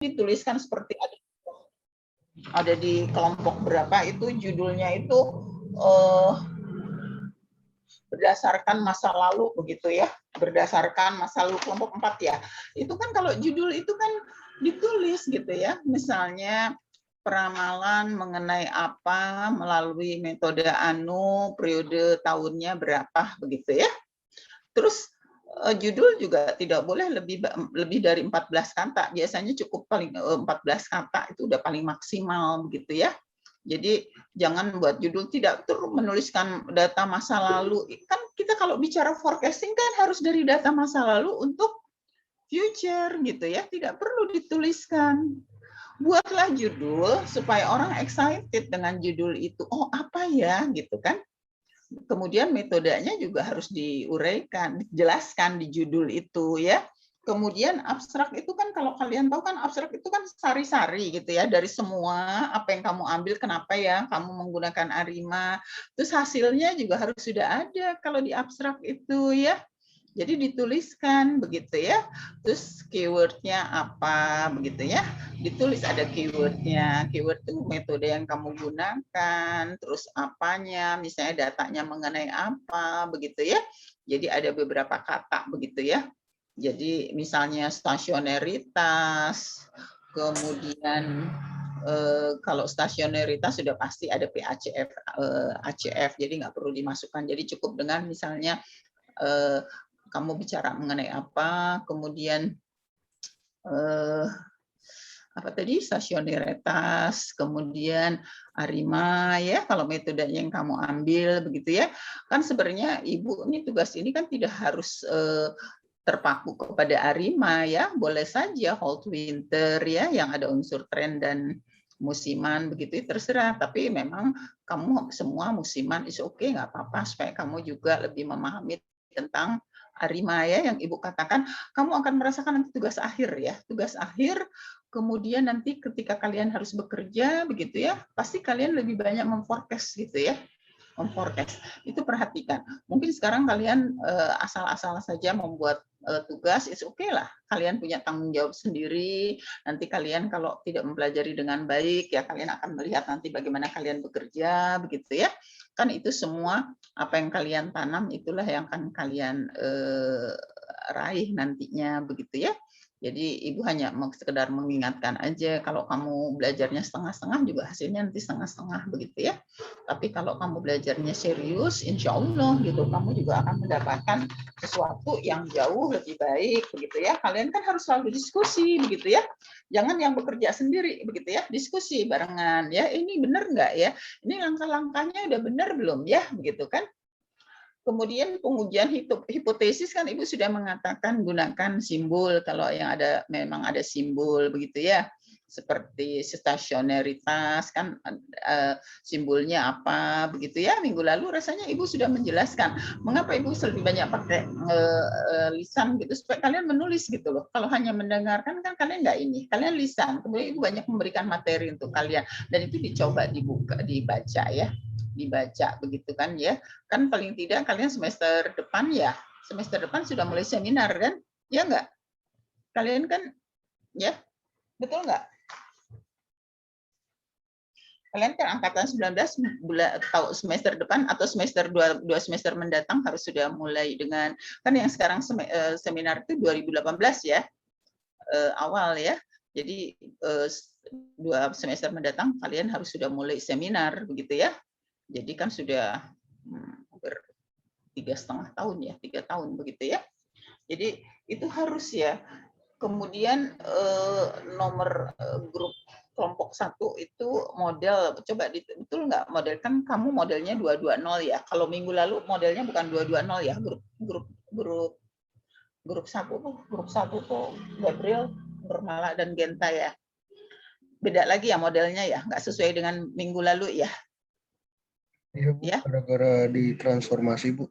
dituliskan seperti ada di kelompok berapa itu judulnya itu berdasarkan masa lalu begitu ya, berdasarkan masa lalu kelompok 4 ya. Itu kan kalau judul itu kan ditulis gitu ya, misalnya peramalan mengenai apa melalui metode anu, periode tahunnya berapa begitu ya. Terus judul juga tidak boleh lebih dari 14 kata. Biasanya cukup paling 14 kata itu udah paling maksimal begitu ya. Jadi jangan buat judul tidak menuliskan data masa lalu. Kan kita kalau bicara forecasting kan harus dari data masa lalu untuk future gitu ya. Tidak perlu dituliskan. Buatlah judul supaya orang excited dengan judul itu. Oh, apa ya gitu kan. Kemudian metodenya juga harus diuraikan, dijelaskan di judul itu ya. Kemudian abstrak itu kan kalau kalian tahu kan abstrak itu kan sari-sari gitu ya dari semua apa yang kamu ambil kenapa ya kamu menggunakan ARIMA. Terus hasilnya juga harus sudah ada kalau di abstrak itu ya. Jadi dituliskan begitu ya. Terus keywordnya apa begitu ya. Ditulis ada keywordnya. Keyword itu metode yang kamu gunakan. Terus apanya, misalnya datanya mengenai apa begitu ya. Jadi ada beberapa kata begitu ya. Jadi misalnya stasioneritas, kemudian kalau stasioneritas sudah pasti ada PACF, ACF, jadi nggak perlu dimasukkan. Jadi cukup dengan misalnya kamu bicara mengenai apa, kemudian apa tadi stasioneritas, kemudian ARIMA ya kalau metodenya yang kamu ambil begitu ya. Kan sebenarnya Ibu ini tugas ini kan tidak harus terpaku kepada ARIMA ya, boleh saja Hold Winter ya yang ada unsur tren dan musiman begitu terserah, tapi memang kamu semua musiman is oke, nggak apa-apa supaya kamu juga lebih memahami tentang ARIMA ya yang Ibu katakan kamu akan merasakan nanti tugas akhir ya, tugas akhir kemudian nanti ketika kalian harus bekerja begitu ya, pasti kalian lebih banyak memforecast gitu ya. Memforecast itu perhatikan. Mungkin sekarang kalian asal-asal saja membuat tugas, is oke lah. Kalian punya tanggung jawab sendiri. Nanti kalian kalau tidak mempelajari dengan baik, ya kalian akan melihat nanti bagaimana kalian bekerja, begitu ya. Kan itu semua apa yang kalian tanam itulah yang akan kalian raih nantinya, begitu ya. Jadi Ibu hanya sekedar mengingatkan aja kalau kamu belajarnya setengah-setengah juga hasilnya nanti setengah-setengah begitu ya. Tapi kalau kamu belajarnya serius, insya Allah gitu kamu juga akan mendapatkan sesuatu yang jauh lebih baik begitu ya. Kalian kan harus selalu diskusi begitu ya. Jangan yang bekerja sendiri begitu ya. Diskusi barengan ya. Ini benar nggak ya? Ini langkah-langkahnya udah benar belum ya? Begitu kan? Kemudian pengujian hipotesis kan Ibu sudah mengatakan gunakan simbol kalau yang ada memang ada simbol begitu ya. Seperti stasioneritas kan simbolnya apa begitu ya. Minggu lalu rasanya Ibu sudah menjelaskan mengapa Ibu lebih banyak pakai lisan gitu supaya kalian menulis gitu loh. Kalau hanya mendengarkan kan kalian nggak ini, kalian lisan. Kemudian Ibu banyak memberikan materi untuk kalian dan itu dicoba dibaca ya. Dibaca begitu kan ya. Kan paling tidak kalian semester depan sudah mulai seminar kan? Ya enggak? Kalian kan ya, betul enggak? Kalian kan angkatan 19 semester depan atau semester 2 semester mendatang harus sudah mulai dengan kan yang sekarang seminar itu 2018 ya. Awal ya. Jadi 2 semester mendatang kalian harus sudah mulai seminar begitu ya. Jadi kan sudah hampir 3,5 tahun ya, 3 tahun begitu ya. Jadi itu harus ya. Kemudian nomor grup kelompok 1 itu model, coba betul nggak model kan kamu modelnya 220 ya. Kalau minggu lalu modelnya bukan 220 ya, grup 1 tuh Gabriel, Nurmala dan Genta ya. Beda lagi ya modelnya ya, nggak sesuai dengan minggu lalu ya. Iya Bu, ya? gara-gara ditransformasi Bu.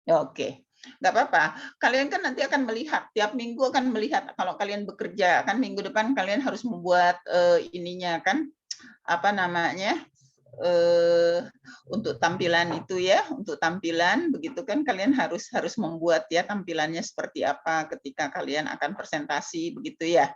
Oke, nggak apa-apa. Kalian kan nanti akan melihat, tiap minggu akan melihat kalau kalian bekerja, kan minggu depan kalian harus membuat ininya kan, apa namanya, untuk tampilan itu ya, untuk tampilan begitu kan kalian harus membuat ya tampilannya seperti apa ketika kalian akan presentasi begitu ya.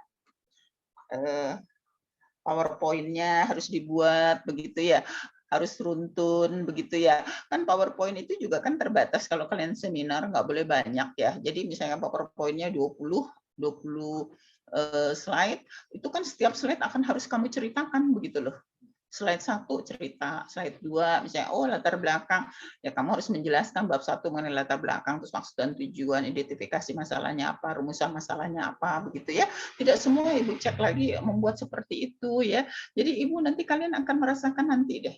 PowerPoint-nya harus dibuat begitu ya, harus runtun begitu ya. Kan PowerPoint itu juga kan terbatas kalau kalian seminar, nggak boleh banyak ya. Jadi misalnya PowerPoint-nya 20 slide, itu kan setiap slide akan harus kamu ceritakan begitu loh. Slide 1 cerita, slide 2 misalnya latar belakang, ya kamu harus menjelaskan bab 1 mengenai latar belakang, terus maksud dan tujuan, identifikasi masalahnya apa, rumusan masalahnya apa begitu ya. Tidak semua Ibu cek lagi membuat seperti itu ya. Jadi Ibu nanti kalian akan merasakan nanti deh.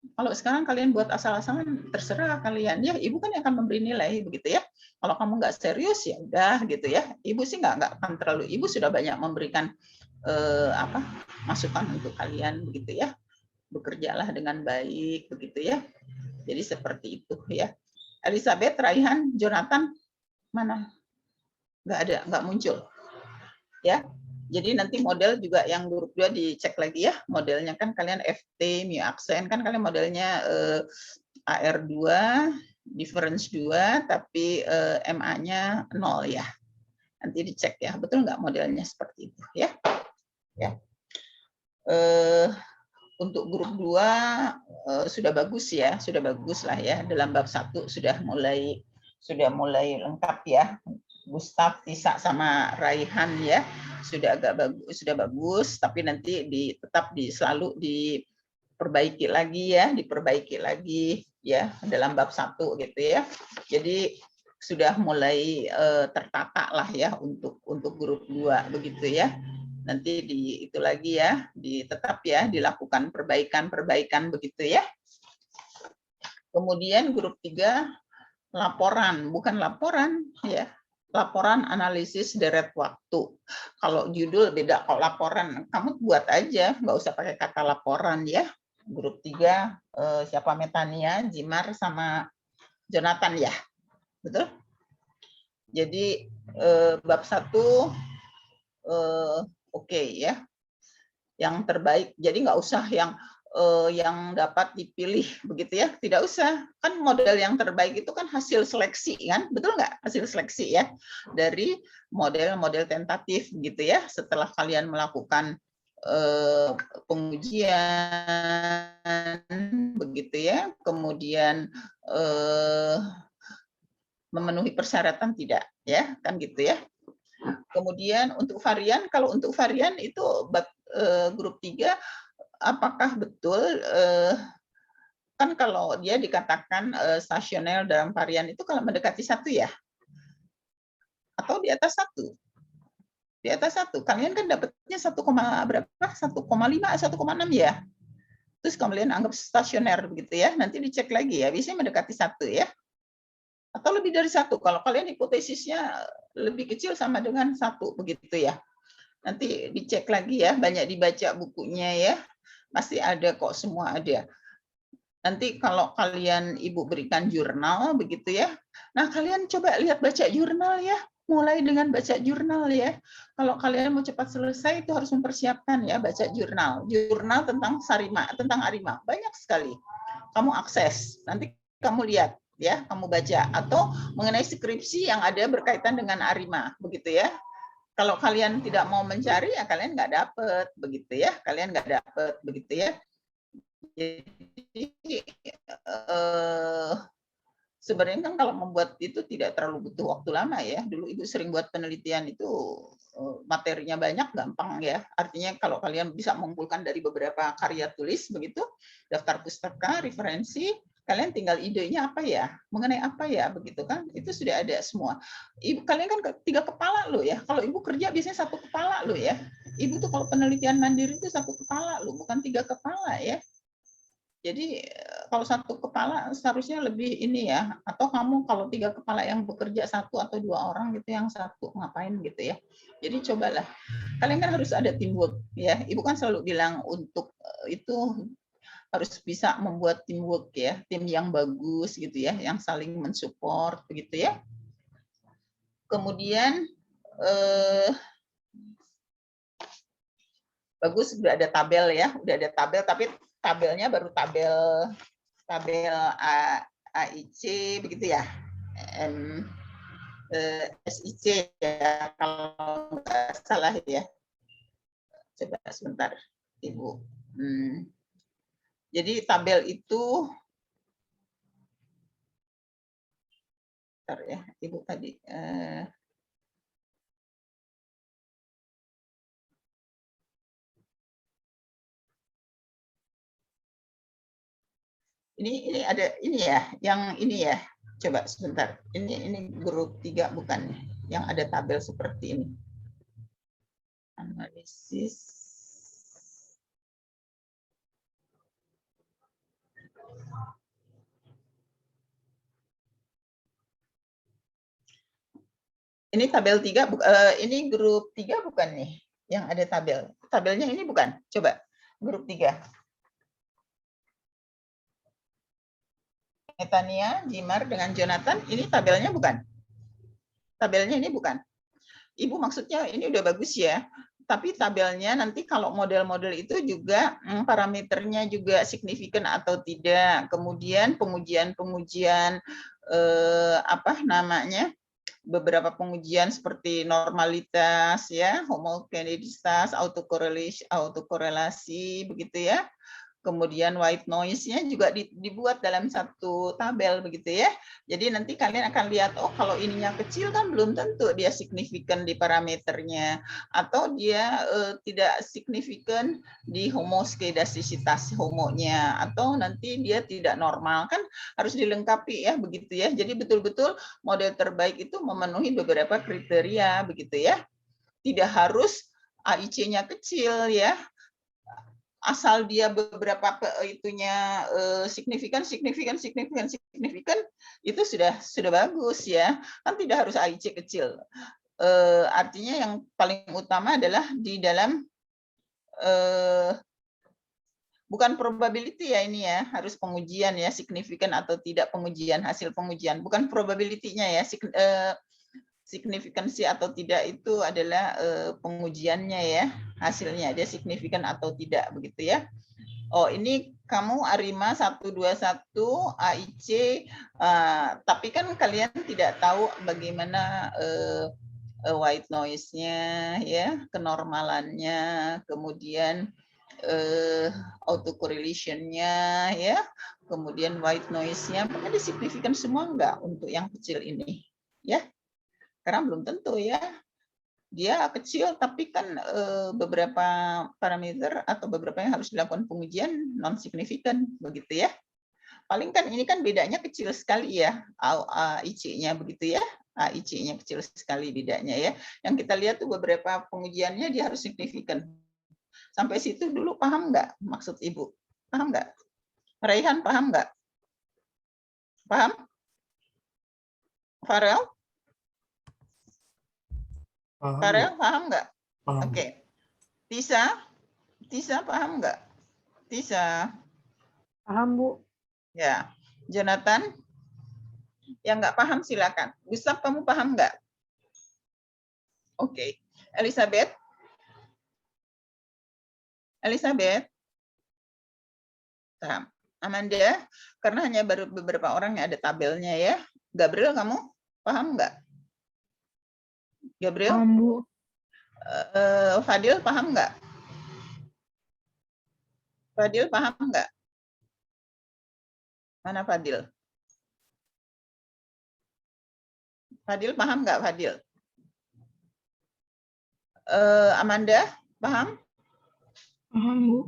Kalau sekarang kalian buat asal-asalan, terserah kalian ya. Ibu kan yang akan memberi nilai begitu ya. Kalau kamu nggak serius ya udah gitu ya. Ibu sih nggak akan terlalu. Ibu sudah banyak memberikan masukan untuk kalian begitu ya. Bekerjalah dengan baik begitu ya. Jadi seperti itu ya. Elizabeth, Raihan, Jonathan mana? Nggak ada, nggak muncul ya. Jadi nanti model juga yang grup 2 dicek lagi ya. Modelnya kan kalian FT, Mu Aksen kan kalian modelnya AR2, difference 2, tapi MA-nya 0 ya. Nanti dicek ya, betul nggak modelnya seperti itu ya. Ya. Untuk grup 2 sudah bagus ya, sudah bagus lah ya. Dalam bab 1 sudah mulai lengkap ya. Gustaf, Tisa sama Raihan ya sudah bagus, tapi nanti selalu diperbaiki lagi ya dalam bab 1 gitu ya. Jadi sudah mulai tertata lah ya untuk grup 2 begitu ya. Nanti itu lagi ya, tetap ya dilakukan perbaikan begitu ya. Kemudian grup 3 laporan, bukan laporan ya. Laporan analisis deret waktu. Kalau judul beda, kalau laporan kamu buat aja, nggak usah pakai kata laporan ya. Grup 3 siapa Metania, Jimar sama Jonathan ya. Betul? Jadi bab 1 oke ya. Yang terbaik. Jadi nggak usah yang dapat dipilih begitu ya, tidak usah, kan model yang terbaik itu kan hasil seleksi kan, betul nggak, hasil seleksi ya dari model-model tentatif gitu ya, setelah kalian melakukan pengujian begitu ya, kemudian memenuhi persyaratan tidak ya, kan gitu ya. Kemudian untuk varian, kalau untuk varian itu grup 3 apakah betul kan kalau dia dikatakan stasioner dalam varian itu kalau mendekati 1 ya? Atau di atas 1? Di atas 1. Kalian kan dapatnya 1, berapa? 1,5 atau 1,6 ya? Terus kalian anggap stasioner begitu ya. Nanti dicek lagi ya, biasanya mendekati 1 ya. Atau lebih dari 1. Kalau kalian hipotesisnya lebih kecil sama dengan 1 begitu ya. Nanti dicek lagi ya, banyak dibaca bukunya ya. Pasti ada kok, semua ada. Nanti kalau kalian Ibu berikan jurnal begitu ya. Nah, kalian coba lihat baca jurnal ya. Mulai dengan baca jurnal ya. Kalau kalian mau cepat selesai itu harus mempersiapkan ya baca jurnal. Jurnal tentang Sarima, tentang Arima. Banyak sekali. Kamu akses. Nanti kamu lihat ya, kamu baca atau mengenai skripsi yang ada berkaitan dengan Arima begitu ya. Kalau kalian tidak mau mencari ya kalian nggak dapet begitu ya. Kalian nggak dapet begitu ya. Jadi sebenarnya kan kalau membuat itu tidak terlalu butuh waktu lama ya. Dulu Ibu sering buat penelitian itu materinya banyak, gampang ya. Artinya kalau kalian bisa mengumpulkan dari beberapa karya tulis begitu, daftar pustaka, referensi, kalian tinggal idenya apa ya, mengenai apa ya begitu kan, itu sudah ada semua. Ibu kalian kan 3 kepala loh ya. Kalau Ibu kerja biasanya 1 kepala loh ya. Ibu tuh kalau penelitian mandiri itu 1 kepala loh, bukan 3 kepala ya. Jadi kalau 1 kepala seharusnya lebih ini ya, atau kamu kalau 3 kepala yang bekerja 1 atau 2 orang gitu, yang 1 ngapain gitu ya. Jadi cobalah, kalian kan harus ada teamwork ya. Ibu kan selalu bilang untuk itu harus bisa membuat teamwork ya, tim yang bagus gitu ya, yang saling mensupport begitu ya. Kemudian bagus, udah ada tabel ya, udah ada tabel, tapi tabelnya baru tabel AIC begitu ya, SIC ya kalau nggak salah ya. Coba sebentar, Ibu. Jadi tabel itu, bentar ya, Ibu tadi. Ini ada ini ya, yang ini ya. Coba sebentar. Ini grup 3 bukan yang ada tabel seperti ini. Analisis. Ini tabel 3, ini grup 3 bukan nih yang ada tabel. Tabelnya ini bukan. Coba grup 3. Netania, Jimar dengan Jonathan, ini tabelnya bukan. Tabelnya ini bukan. Ibu maksudnya ini udah bagus ya. Tapi tabelnya nanti kalau model-model itu juga parameternya juga signifikan atau tidak. Kemudian pengujian-pengujian apa namanya? Beberapa pengujian seperti normalitas ya, homogeneitas, autokorelasi begitu ya. Kemudian white noise-nya juga dibuat dalam satu tabel begitu ya. Jadi nanti kalian akan lihat, oh kalau ininya kecil kan belum tentu dia signifikan di parameternya, atau dia tidak signifikan di homoskedastisitas homonya, atau nanti dia tidak normal, kan harus dilengkapi ya begitu ya. Jadi betul-betul model terbaik itu memenuhi beberapa kriteria begitu ya. Tidak harus AIC-nya kecil ya, asal dia beberapa itunya signifikan itu sudah bagus ya, kan tidak harus AIC kecil. Artinya yang paling utama adalah di dalam bukan probability ya, ini ya harus pengujian ya, signifikan atau tidak pengujian, hasil pengujian bukan probability-nya ya, signifikansi atau tidak itu adalah pengujiannya ya, hasilnya dia signifikan atau tidak begitu ya. Oh, ini kamu Arima 121 AIC, tapi kan kalian tidak tahu bagaimana white noise-nya ya, kenormalannya, kemudian autocorrelation-nya ya, kemudian white noise-nya, apakah signifikan semua enggak untuk yang kecil ini ya? Karena belum tentu ya. Dia kecil tapi kan beberapa parameter atau beberapa yang harus dilakukan pengujian non signifikan begitu ya. Paling kan ini kan bedanya kecil sekali ya, AIC-nya begitu ya. AIC-nya kecil sekali bedanya ya. Yang kita lihat tuh beberapa pengujiannya dia harus signifikan. Sampai situ dulu paham nggak maksud Ibu? Paham nggak? Raihan paham nggak? Paham? Farel? Farel paham nggak? Oke. Tisa? Tisa paham nggak? Tisa? Paham, Bu. Ya. Jonathan? Yang nggak paham silakan. Gustaf, kamu paham nggak? Oke. Elizabeth? Elizabeth? Paham. Amanda? Karena hanya baru beberapa orang yang ada tabelnya ya. Gabriel, kamu paham nggak? Gabriel? Paham, Bu. Fadil paham nggak? Fadil paham nggak? Mana Fadil? Fadil paham nggak Fadil? Amanda paham? Paham, Bu.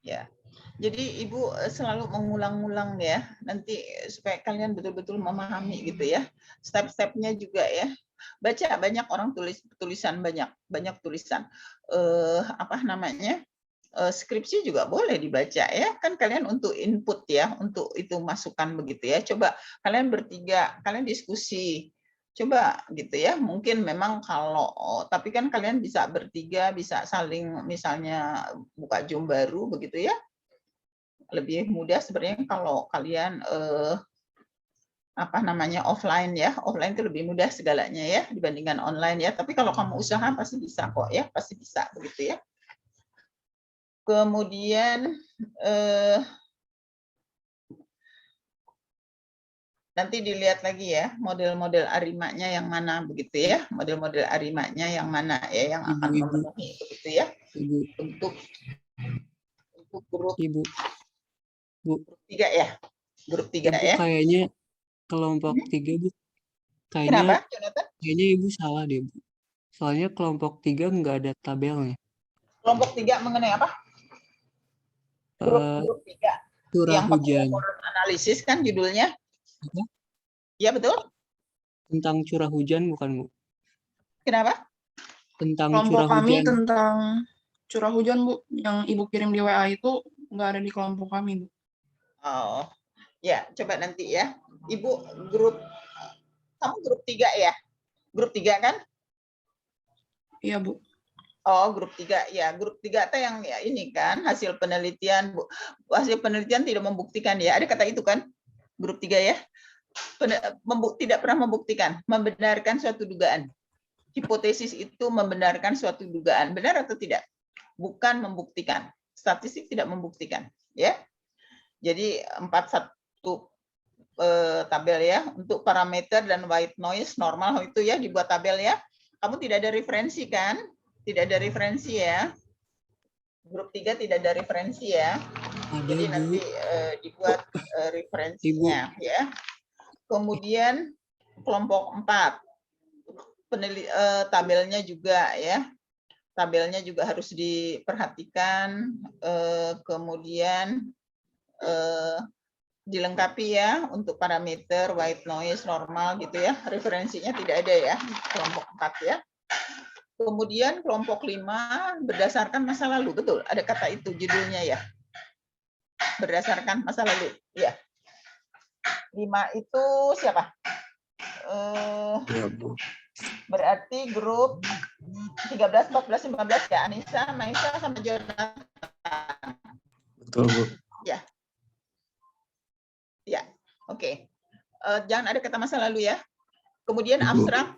Ya. Jadi Ibu selalu mengulang-ulang ya, nanti supaya kalian betul-betul memahami gitu ya. Step-stepnya juga ya. Baca banyak orang tulisan banyak tulisan. Apa namanya? Skripsi juga boleh dibaca ya, kan kalian untuk input ya, untuk itu masukan begitu ya. Coba kalian bertiga, kalian diskusi, coba gitu ya. Mungkin memang kalau, tapi kan kalian bisa bertiga, bisa saling misalnya buka Zoom baru begitu ya. Lebih mudah sebenarnya kalau kalian apa namanya offline ya, offline itu lebih mudah segalanya ya dibandingkan online ya. Tapi kalau kamu usaha pasti bisa kok ya, pasti bisa begitu ya. Kemudian Nanti dilihat lagi ya, model-model arimanya yang mana begitu ya, model-model arimanya yang mana ya yang akan Ibu. memenuhi begitu ya. Ibu. Untuk grup Ibu. Bu. grup 3 ya. Grup 3 Ibu ya. kayaknya kelompok 3, Bu. Kenapa, Jonathan? Kayaknya Ibu salah deh, Bu. Soalnya kelompok 3 nggak ada tabelnya. Kelompok 3 mengenai apa? Grup 3. Curah Yang pakai hujan. laporan analisis kan judulnya. Apa? Iya betul. Tentang curah hujan bukan, Bu? Kenapa? Tentang Kelompok curah kami hujan. tentang curah hujan, Bu. Yang Ibu kirim di WA itu nggak ada di kelompok kami, Bu. Oh, ya coba nanti ya. Ibu kamu grup 3 ya? Grup 3 kan? Iya, Bu. Oh, grup 3 ya. Grup 3 itu yang ya ini kan hasil penelitian, Bu. Hasil penelitian tidak membuktikan ya. Ada kata itu kan? Grup 3 ya. Tidak pernah membuktikan, membenarkan suatu dugaan. Hipotesis itu membenarkan suatu dugaan. Benar atau tidak? Bukan membuktikan. Statistik tidak membuktikan, ya. Jadi 41 tabel ya untuk parameter dan white noise normal itu ya dibuat tabel ya. Kamu tidak ada referensi kan? Tidak ada referensi ya. Grup 3 tidak ada referensi ya. Ada, jadi Bu. nanti dibuat referensinya Ibu. Ya. Kemudian kelompok 4 tabelnya juga ya. Tabelnya juga harus diperhatikan, kemudian dilengkapi ya untuk parameter white noise normal gitu ya. Referensinya tidak ada ya kelompok 4 ya. Kemudian kelompok 5 berdasarkan masa lalu, betul? Ada kata itu judulnya ya. Berdasarkan masa lalu, ya. 5 itu siapa? Ya, Bu. Berarti grup 13, 14, 15 ya. Anissa, Maisa, sama Jonathan. Betul, Bu. Ya. Ya, oke. Jangan ada kata masa lalu ya. Kemudian abstrak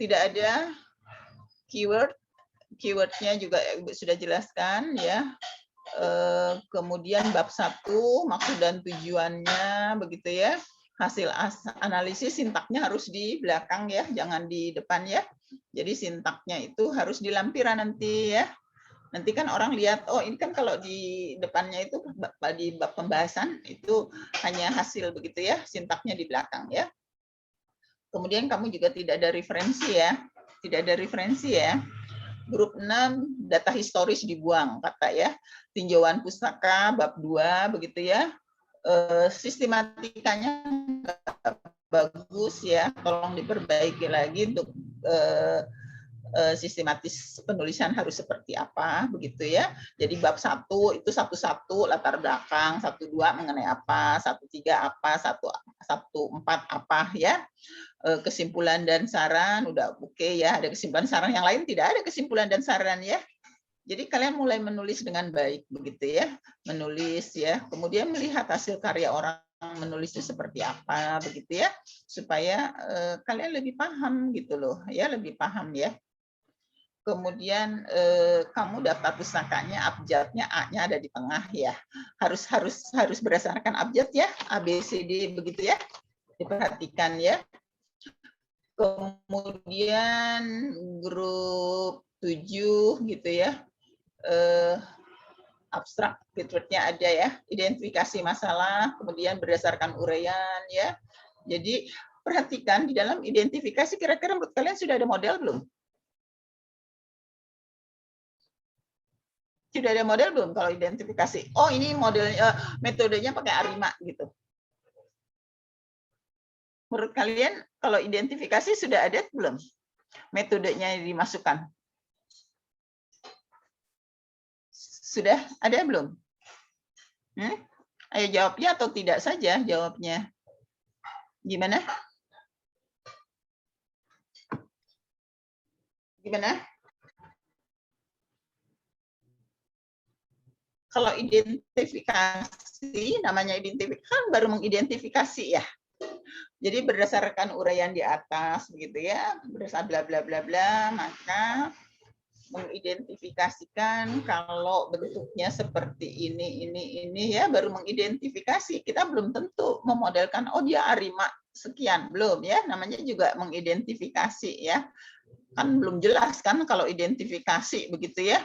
tidak ada keyword. Keywordnya juga Ibu sudah jelaskan ya. Kemudian bab 1 maksud dan tujuannya begitu ya. Hasil analisis sintaknya harus di belakang ya, jangan di depan ya. Jadi sintaknya itu harus di lampiran nanti ya. Nanti kan orang lihat, oh ini kan kalau di depannya itu di bab pembahasan itu hanya hasil begitu ya, sintaknya di belakang ya. Kemudian kamu juga tidak ada referensi ya. Tidak ada referensi ya. Grup 6 data historis dibuang kata ya. Tinjauan pustaka bab 2 begitu ya. Sistematikanya bagus ya. Tolong diperbaiki lagi untuk sistematis penulisan harus seperti apa begitu ya. Jadi bab 1 itu 1-1 latar belakang, 1-2 mengenai apa, 1-3 apa, 1-4 apa ya. Kesimpulan dan saran udah oke ya, ada kesimpulan saran, yang lain tidak ada kesimpulan dan saran ya. Jadi kalian mulai menulis dengan baik begitu ya, menulis ya, kemudian melihat hasil karya orang menulis itu seperti apa begitu ya, supaya kalian lebih paham gitu loh ya, lebih paham ya. Kemudian kamu daftar pusakanya, abjadnya A-nya ada di tengah ya, harus berdasarkan abjad ya, A B C D begitu ya, diperhatikan ya. Kemudian grup 7 gitu ya, abstrak keywordnya ada ya, identifikasi masalah, kemudian berdasarkan uraian ya. Jadi perhatikan di dalam identifikasi, kira-kira menurut kalian sudah ada model belum? Sudah ada model belum kalau identifikasi? Oh ini modelnya, metodenya pakai ARIMA gitu. Menurut kalian kalau identifikasi sudah ada belum metodenya yang dimasukkan? Sudah ada belum? Ayo jawabnya atau tidak saja jawabnya. Gimana? Gimana? Kalau identifikasi, namanya identifikasi, kan baru mengidentifikasi ya. Jadi berdasarkan uraian di atas begitu ya, berdasarkan bla bla bla bla, maka mengidentifikasikan kalau bentuknya seperti ini ya, baru mengidentifikasi. Kita belum tentu memodelkan, oh dia Arima sekian, belum ya, namanya juga mengidentifikasi ya. Kan belum jelas kan kalau identifikasi begitu ya.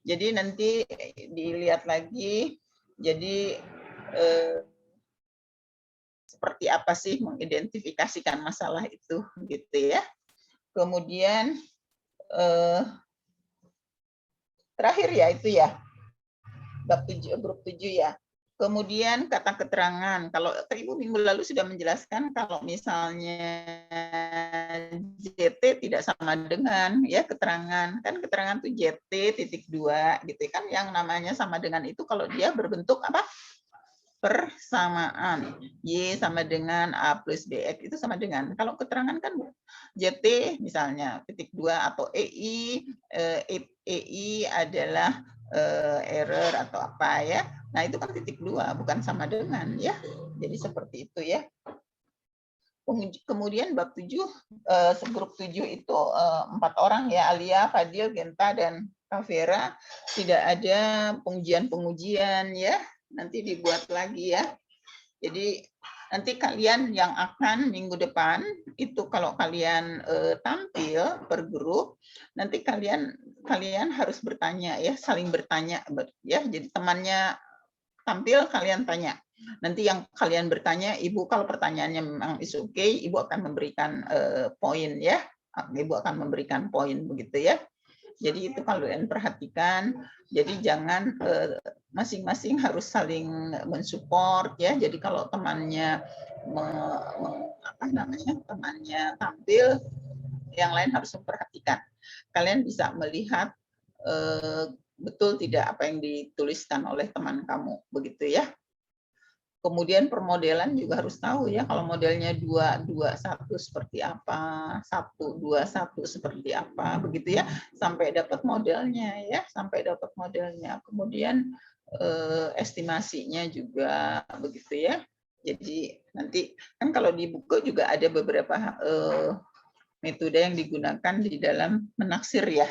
Jadi nanti dilihat lagi, jadi seperti apa sih mengidentifikasikan masalah itu gitu ya. Kemudian terakhir ya itu ya, bab 7, grup 7 ya. Kemudian kata keterangan. Kalau Ibu minggu lalu sudah menjelaskan kalau misalnya JT tidak sama dengan ya keterangan. Kan keterangan itu JT.2 gitu kan, yang namanya sama dengan itu kalau dia berbentuk apa? Persamaan. Y sama dengan A plus BX itu sama dengan. Kalau keterangan kan JT misalnya .2 atau EI adalah error atau apa ya. Nah, itu kan .2 bukan sama dengan ya. Jadi seperti itu ya. Kemudian bab 7 grup 7 itu 4 orang ya, Alia, Fadil, Genta dan Kavera. Tidak ada pengujian-pengujian ya. Nanti dibuat lagi ya. Jadi nanti kalian yang akan minggu depan itu kalau kalian tampil per grup, nanti kalian harus bertanya ya, saling bertanya ya. Jadi temannya tampil, kalian tanya. Nanti yang kalian bertanya, Ibu kalau pertanyaannya memang is okay, Ibu akan memberikan poin ya. Ibu akan memberikan poin begitu ya. Jadi itu kalau kalian perhatikan, jadi jangan masing-masing harus saling mensupport ya. Jadi kalau temannya temannya tampil, yang lain harus memperhatikan. Kalian bisa melihat betul tidak apa yang dituliskan oleh teman kamu, begitu ya. Kemudian permodelan juga harus tahu ya, kalau modelnya 2-2-1 seperti apa, 1-2-1 seperti apa, begitu ya, sampai dapat modelnya ya, sampai dapat modelnya. Kemudian estimasinya juga begitu ya. Jadi nanti kan kalau di buku juga ada beberapa metode yang digunakan di dalam menaksir ya,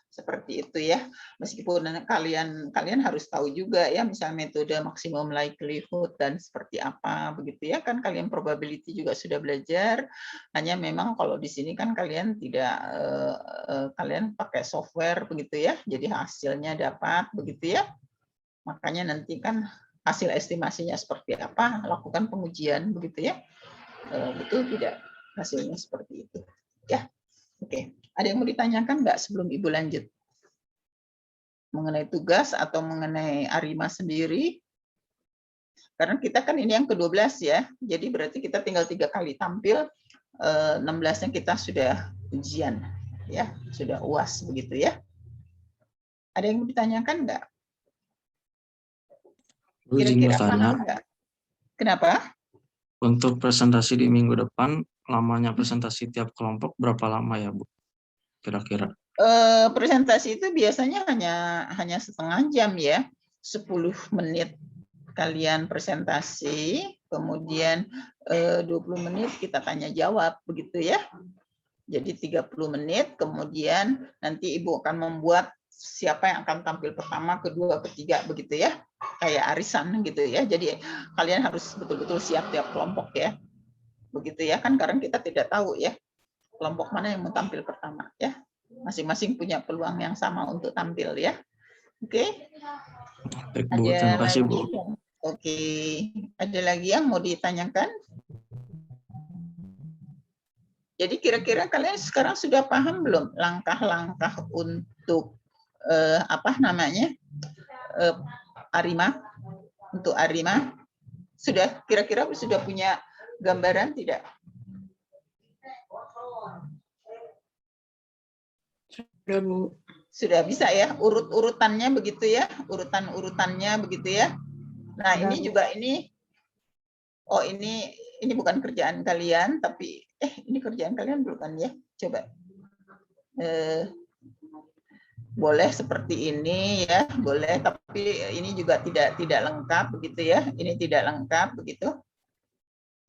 seperti itu ya. Meskipun kalian harus tahu juga ya, misalnya metode maksimum likelihood dan seperti apa begitu ya, kan kalian probability juga sudah belajar. Hanya memang kalau di sini kan kalian tidak kalian pakai software begitu ya, jadi hasilnya dapat begitu ya. Makanya nanti kan hasil estimasinya seperti apa, lakukan pengujian begitu ya. Betul tidak hasilnya seperti itu ya. Oke, ada yang mau ditanyakan nggak sebelum Ibu lanjut? Mengenai tugas atau mengenai Arima sendiri? Karena kita kan ini yang ke-12 ya, jadi berarti kita tinggal 3 kali tampil, 16-nya kita sudah ujian, ya, sudah UAS begitu ya. Ada yang mau ditanyakan nggak? Kira-kira paham nggak? Kenapa? Untuk presentasi di minggu depan, lamanya presentasi tiap kelompok berapa lama ya, Bu? Kira-kira? Presentasi itu biasanya hanya setengah jam ya, 10 menit kalian presentasi, kemudian 20 menit kita tanya jawab begitu ya. Jadi 30 menit, kemudian nanti Ibu akan membuat siapa yang akan tampil pertama, kedua, ketiga begitu ya. Kayak arisan gitu ya. Jadi kalian harus betul-betul siap tiap kelompok ya. Begitu ya, kan karena kita tidak tahu ya kelompok mana yang mau tampil pertama ya. Masing-masing punya peluang yang sama untuk tampil ya. Oke. Baik, Bu. Terima kasih, Bu. Oke. Ada lagi yang mau ditanyakan? Jadi kira-kira kalian sekarang sudah paham belum langkah-langkah untuk Arima? Untuk Arima sudah kira-kira sudah punya gambaran tidak? Sudah, Bu. Sudah bisa ya, urut-urutannya begitu ya, urutan-urutannya begitu ya. Nah, ini juga ini bukan kerjaan kalian, tapi ini kerjaan kalian bukan ya? Coba. Boleh seperti ini ya, boleh, tapi ini juga tidak lengkap begitu ya. Ini tidak lengkap begitu.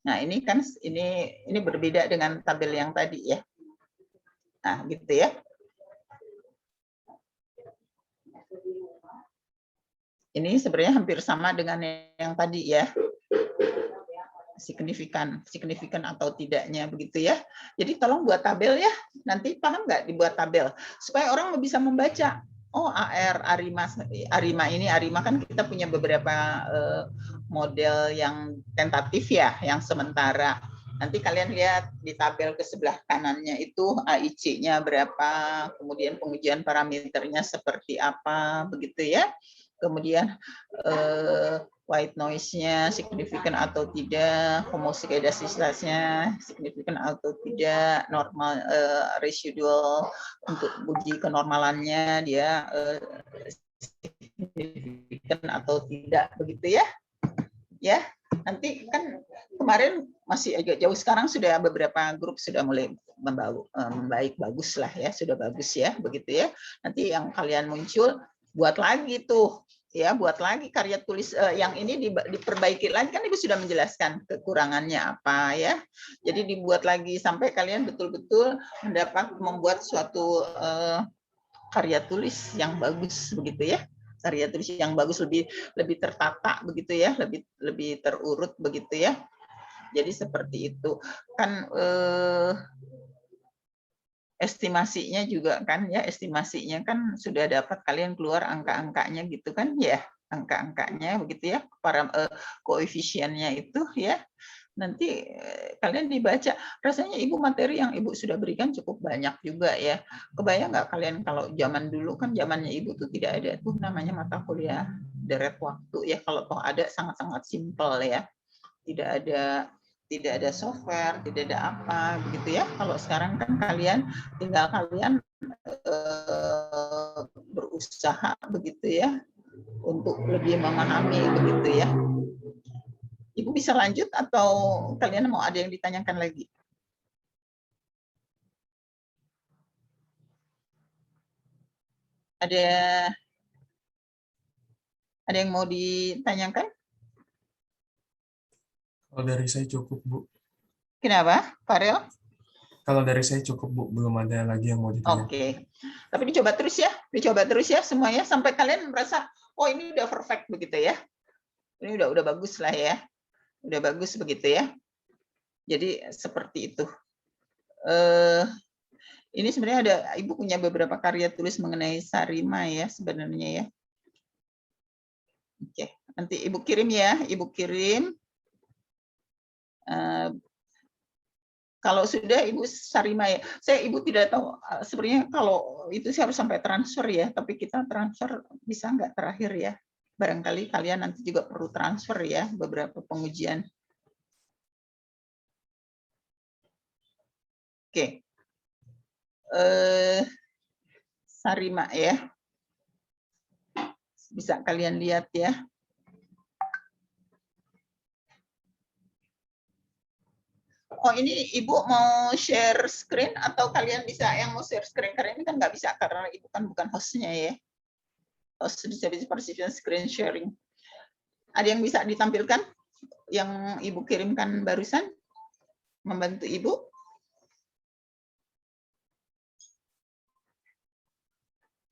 Nah, ini kan ini berbeda dengan tabel yang tadi ya. Nah, gitu ya. Ini sebenarnya hampir sama dengan yang tadi ya. Signifikan atau tidaknya begitu ya. Jadi tolong buat tabel ya. Nanti paham nggak dibuat tabel supaya orang bisa membaca. Oh, Arima ini kan kita punya beberapa model yang tentatif ya, yang sementara. Nanti kalian lihat di tabel ke sebelah kanannya itu AIC-nya berapa, kemudian pengujian parameternya seperti apa begitu ya. Kemudian white noise-nya signifikan atau tidak, homozygoidasitasnya signifikan atau tidak, normal residual untuk uji kenormalannya dia signifikan atau tidak begitu ya. Ya, nanti kan kemarin masih agak jauh, sekarang sudah beberapa grup sudah mulai membaik bagus lah ya, sudah bagus ya begitu ya. Nanti yang kalian muncul buat lagi tuh ya, buat lagi karya tulis yang ini diperbaiki lagi, kan Ibu sudah menjelaskan kekurangannya apa ya. Jadi dibuat lagi sampai kalian betul-betul membuat suatu karya tulis yang bagus begitu ya. Karya tulis yang bagus, lebih tertata begitu ya, lebih terurut begitu ya. Jadi seperti itu. Kan estimasinya juga kan ya, estimasinya kan sudah dapat kalian keluar angka-angkanya gitu kan ya, angka-angkanya begitu ya, para koefisiennya itu ya. Nanti kalian dibaca, rasanya Ibu materi yang Ibu sudah berikan cukup banyak juga ya. Kebayang nggak kalian kalau zaman dulu, kan zamannya Ibu tuh tidak ada tuh namanya mata kuliah deret waktu ya, kalau toh ada sangat-sangat simpel ya, tidak ada software, tidak ada apa begitu ya. Kalau sekarang kan tinggal kalian berusaha begitu ya untuk lebih memahami begitu ya. Ibu bisa lanjut atau kalian mau ada yang ditanyakan lagi? Ada yang mau ditanyakan? Kalau dari saya cukup, Bu. Kenapa, Farel? Kalau dari saya cukup, Bu. Belum ada lagi yang mau ditanya. Oke. Tapi dicoba terus ya semuanya sampai kalian merasa oh ini udah perfect begitu ya. Ini udah bagus lah ya. Udah bagus begitu ya. Jadi seperti itu. Ini sebenarnya Ibu punya beberapa karya tulis mengenai Sarima ya sebenarnya ya. Oke, nanti Ibu kirim ya, Ibu kirim. Kalau sudah Ibu Sarima ya, Ibu tidak tahu sebenarnya kalau itu sih harus sampai transfer ya, tapi kita transfer bisa nggak terakhir ya? Barangkali kalian nanti juga perlu transfer ya beberapa pengujian. Oke, Sarima ya, bisa kalian lihat ya. Oh ini Ibu mau share screen atau kalian bisa yang mau share screen, karena ini kan nggak bisa karena Ibu kan bukan hostnya ya. Host disability participant screen sharing. Ada yang bisa ditampilkan yang Ibu kirimkan barusan? Membantu Ibu?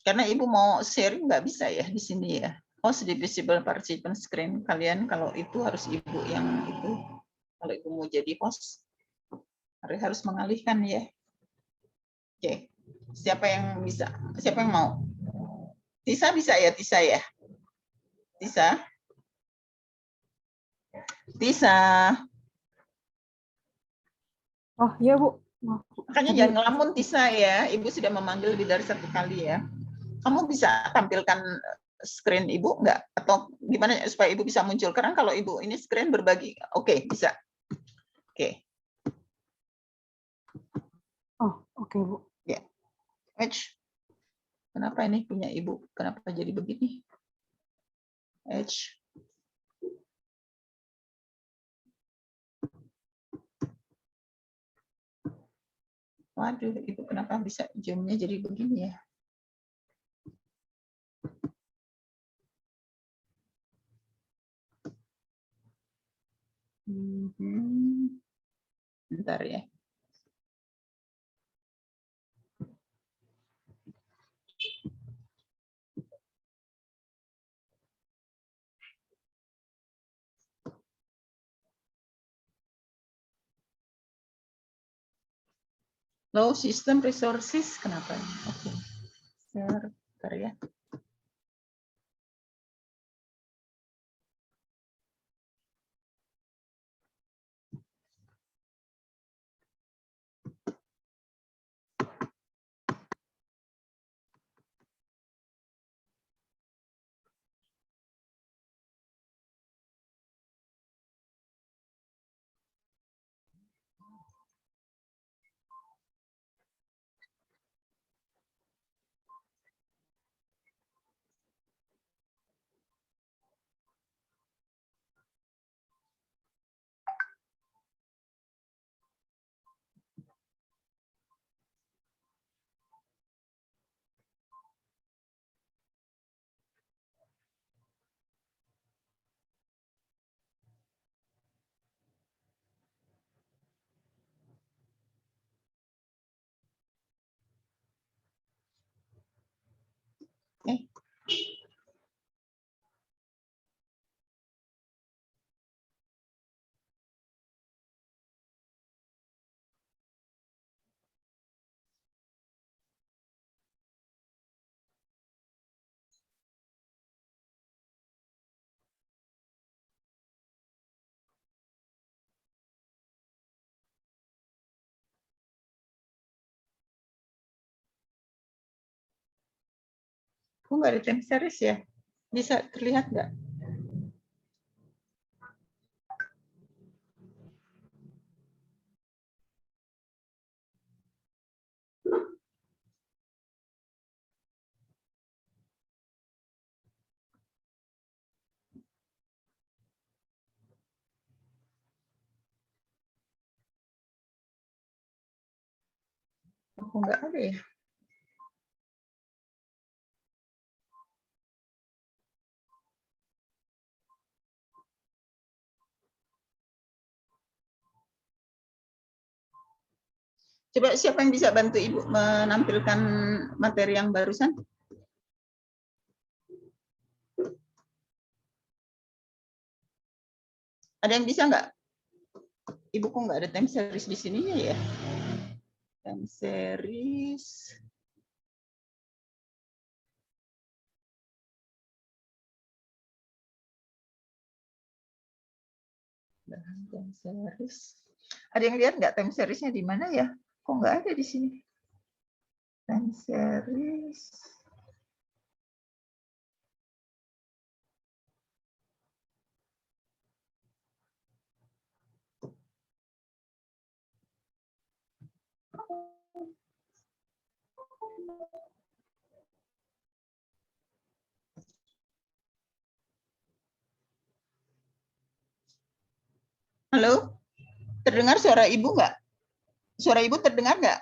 Karena Ibu mau sharing nggak bisa ya di sini ya. Host visible participant screen kalian kalau itu harus Ibu yang itu. Kalau Ibu mau jadi host harus mengalihkan ya. Oke. Siapa yang bisa? Siapa yang mau? Tisa bisa ya, Tisa ya? Tisa? Tisa. Oh iya Bu. Makanya jangan ngelamun Tisa ya. Ibu sudah memanggil lebih dari 1 kali ya. Kamu bisa tampilkan screen Ibu nggak? Atau gimana supaya Ibu bisa muncul? Karena kalau Ibu ini screen berbagi. Oke, bisa. Oke. Oh, oke Bu. Ya. Kenapa ini punya Ibu? Kenapa jadi begini? Waduh, Ibu kenapa bisa zoom-nya jadi begini ya? Bentar ya. Low system resources, kenapa? Oke. Bentar ya. Eh, kok nggak ada time series ya? Bisa terlihat nggak? Kok nggak ada ya? Coba siapa yang bisa bantu Ibu menampilkan materi yang barusan? Ada yang bisa nggak? Ibu kok nggak ada time series di sininya ya? Time series. Time series. Ada yang lihat nggak time seriesnya di mana ya? Kok nggak ada di sini? Time series. Halo, terdengar suara Ibu nggak? Suara Ibu terdengar nggak?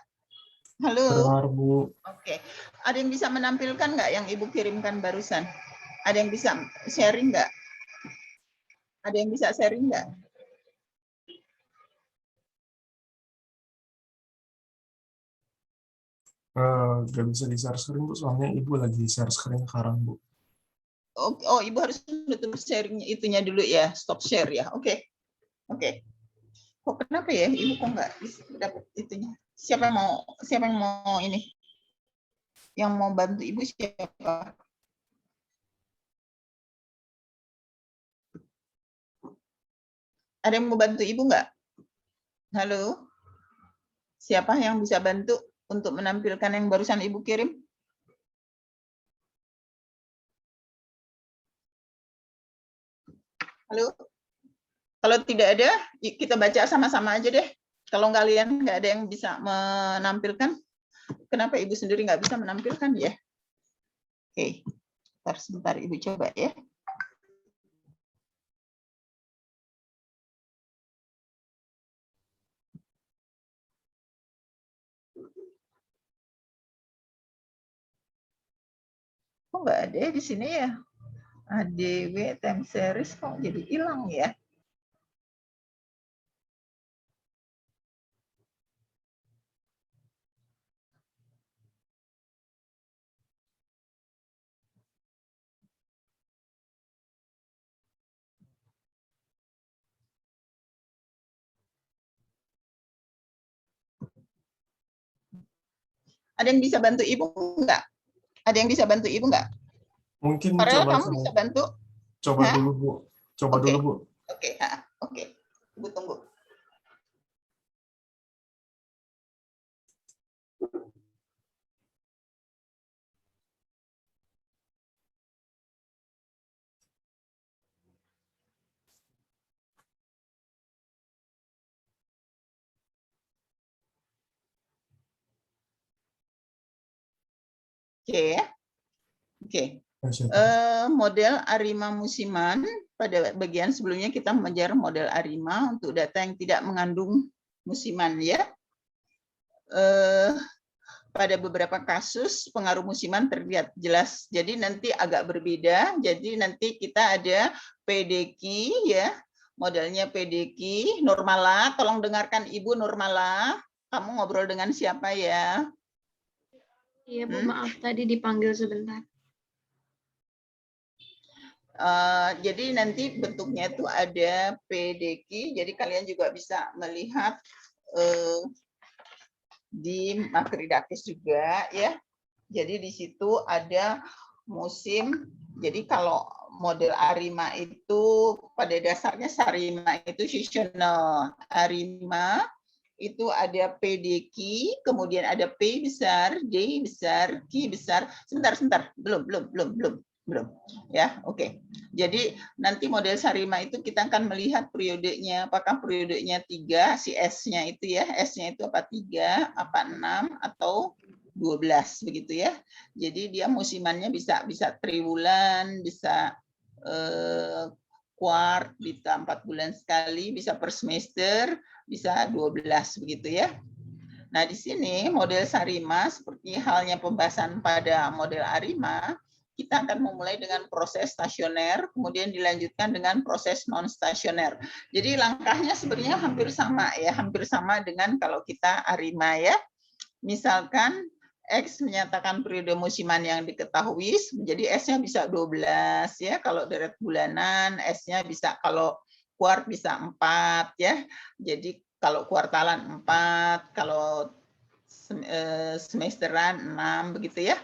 Halo. Terdengar, Bu. Oke, ada yang bisa menampilkan nggak yang Ibu kirimkan barusan? Ada yang bisa sharing nggak? Ada yang bisa sharing nggak? Gak bisa di-share screen, Bu. Soalnya Ibu lagi share screen sekarang, Bu. Oh, Ibu harus menutup sharing itunya dulu ya, stop share ya. Oke, oke. Kok kenapa ya Ibu kok nggak dapat itunya? Siapa yang mau ini? Yang mau bantu Ibu siapa? Ada yang mau bantu Ibu nggak? Halo? Siapa yang bisa bantu untuk menampilkan yang barusan Ibu kirim? Halo? Kalau tidak ada, kita baca sama-sama aja deh. Kalau kalian nggak ada yang bisa menampilkan, kenapa Ibu sendiri nggak bisa menampilkan ya? Oke, sebentar Ibu coba ya. Kok nggak ada di sini ya? ADW time series kok jadi hilang ya? Ada yang bisa bantu Ibu nggak? Ada yang bisa bantu Ibu nggak? Mungkin Farel, coba kamu bisa bantu? coba Hah? dulu Bu. Coba Oke. dulu Bu. Oke, oke. Ibu tunggu. Oke. Oke. Model ARIMA musiman, pada bagian sebelumnya kita mengejar model ARIMA untuk data yang tidak mengandung musiman ya. Pada beberapa kasus pengaruh musiman terlihat jelas. Jadi nanti agak berbeda. Jadi nanti kita ada PDQ ya. Modelnya PDQ. Nurmala, tolong dengarkan Ibu Nurmala. Kamu ngobrol dengan siapa ya? Iya Bu, maaf tadi dipanggil sebentar. Jadi nanti bentuknya itu ada PDQ, jadi kalian juga bisa melihat di Makridakis juga ya. Jadi di situ ada musim. Jadi kalau model ARIMA itu pada dasarnya SARIMA itu seasonal. ARIMA itu ada PDQ, kemudian ada P besar, D besar, Q besar. Sebentar, belum. Ya, oke. Jadi nanti model SARIMA itu kita akan melihat periodenya, apakah periodenya 3, si S-nya itu ya, S-nya itu apa 3, apa 6 atau 12 begitu ya. Jadi dia musimannya bisa triwulan, bisa kuart, bisa 4 bulan sekali, bisa per semester, bisa 12 begitu ya. Nah, di sini model SARIMA seperti halnya pembahasan pada model ARIMA, kita akan memulai dengan proses stasioner, kemudian dilanjutkan dengan proses non stasioner. Jadi langkahnya sebenarnya hampir sama ya, hampir sama dengan kalau kita ARIMA ya. Misalkan X menyatakan periode musiman yang diketahui, jadi S-nya bisa 12 ya, kalau deret bulanan, S-nya bisa, kalau kuart bisa 4 ya. Jadi kalau kuartalan 4, kalau semesteran 6 begitu ya.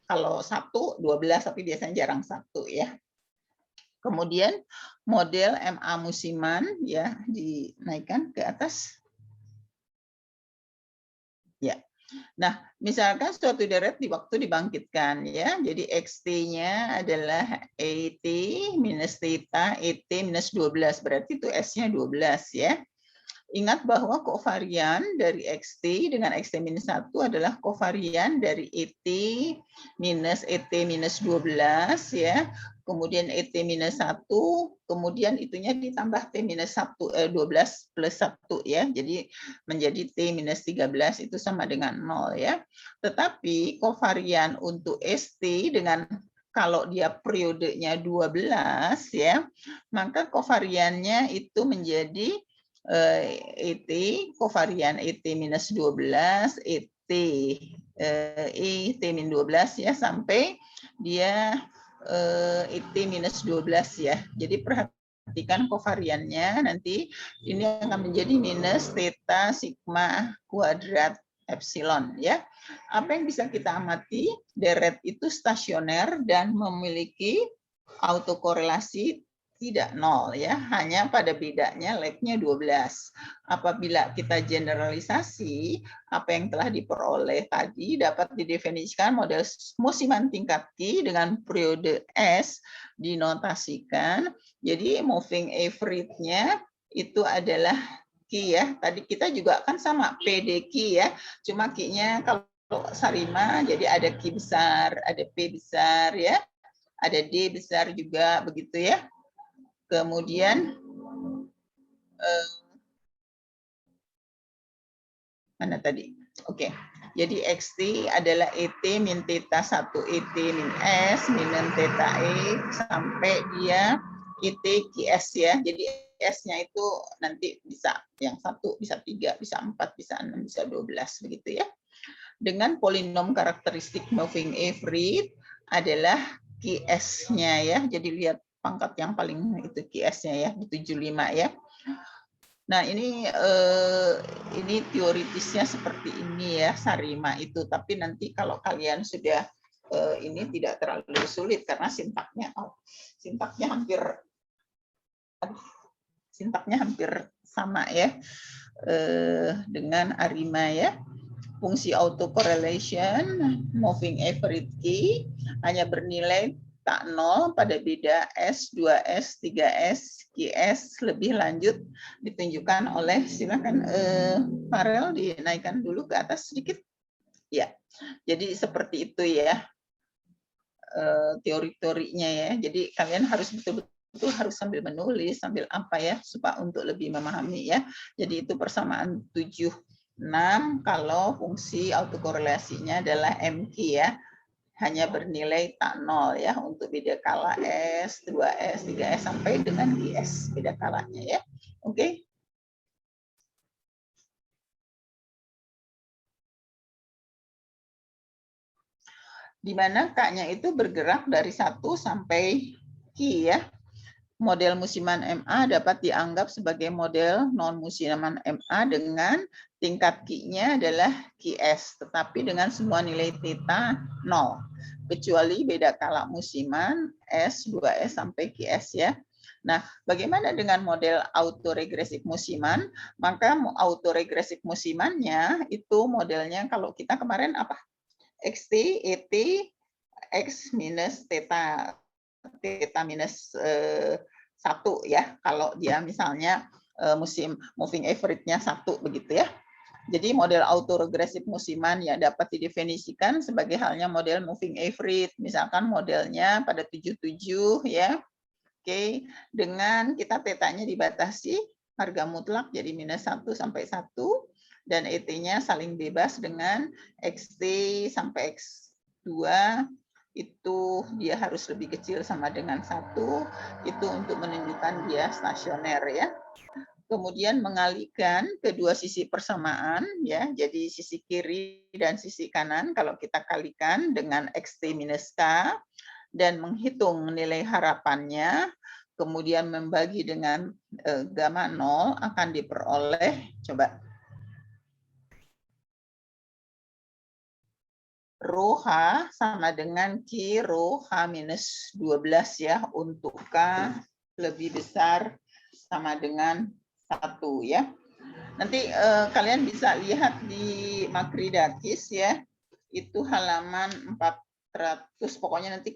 Kalau 1 12 tapi biasanya jarang 1 ya. Kemudian model MA musiman ya, dinaikkan ke atas. Ya. Nah, misalkan suatu deret di waktu dibangkitkan ya. Jadi XT-nya adalah ET minus theta, ET minus 12, berarti itu S-nya 12 ya. Ingat bahwa kovarian dari XT dengan XT minus 1 adalah kovarian dari ET minus ET minus 12 ya. Kemudian ET minus 1, kemudian itunya ditambah T minus 12 plus 1 ya. Jadi menjadi T minus 13 itu sama dengan 0 ya. Tetapi kovarian untuk ST dengan kalau dia periodenya 12 ya, maka kovariannya itu menjadi ET, kovarian ET minus 12, ET min 12 ya, sampai dia ET minus 12 ya. Jadi perhatikan kovariannya nanti ini akan menjadi minus theta sigma kuadrat epsilon ya. Apa yang bisa kita amati? Deret itu stasioner dan memiliki autokorelasi tidak 0 ya, hanya pada bedanya lab-nya 12. Apabila kita generalisasi, apa yang telah diperoleh tadi dapat didefinisikan model musiman tingkat Q dengan periode S dinotasikan. Jadi moving average-nya itu adalah Q ya. Tadi kita juga kan sama PDQ ya, cuma Q-nya kalau SARIMA jadi ada Q besar, ada P besar ya, ada D besar juga begitu ya. Kemudian mana tadi? Oke. Jadi XT adalah ET min theta 1 ET min S minus theta X sampai dia ET QS ya. Jadi S-nya itu nanti bisa yang 1, bisa 3, bisa 4, bisa 6, bisa 12 begitu ya. Dengan polinom karakteristik moving average adalah QS-nya ya. Jadi lihat pangkat yang paling itu QS-nya ya, 75 ya. Nah, ini teoritisnya seperti ini ya, Sarima itu. Tapi nanti kalau kalian sudah ini tidak terlalu sulit karena sintaknya hampir sama ya dengan Arima ya. Fungsi autocorrelation, moving average key hanya bernilai tak nol pada beda S, 2S, 3S, QS. Lebih lanjut ditunjukkan oleh, silakan Farel dinaikkan dulu ke atas sedikit. Ya, jadi seperti itu ya teori-teorinya ya. Jadi kalian harus betul-betul harus sambil menulis, sambil apa ya, supaya untuk lebih memahami ya. Jadi itu persamaan 7, 6 kalau fungsi autokorelasinya adalah MQ ya. Hanya bernilai tak nol ya untuk beda kala S, 2S, 3S sampai dengan GS beda kalanya ya. Oke. Di mana K-nya itu bergerak dari 1 sampai Q ya. Model musiman MA dapat dianggap sebagai model non-musiman MA dengan tingkat Q-nya adalah QS, tetapi dengan semua nilai theta 0, kecuali beda kala musiman S, 2S sampai QS ya. Nah, bagaimana dengan model autoregresif musiman? Maka autoregresif musimannya itu modelnya kalau kita kemarin apa? XT, ET, X minus theta minus 1 ya, kalau dia misalnya moving average-nya 1 begitu ya. Jadi model autoregresif musiman ya dapat didefinisikan sebagai halnya model moving average, misalkan modelnya pada 77 ya. Oke, dengan kita tetanya dibatasi harga mutlak jadi minus 1 sampai 1 dan ET-nya saling bebas dengan XT sampai X2 itu dia harus lebih kecil sama dengan 1, itu untuk menunjukkan dia stasioner ya. Kemudian mengalihkan kedua sisi persamaan ya, jadi sisi kiri dan sisi kanan kalau kita kalikan dengan XT minus K dan menghitung nilai harapannya, kemudian membagi dengan gamma 0 akan diperoleh, coba rho H sama dengan Q rho H minus 12 ya, untuk K lebih besar sama dengan 1 ya. Nanti kalian bisa lihat di Makridakis ya, itu halaman 400, pokoknya nanti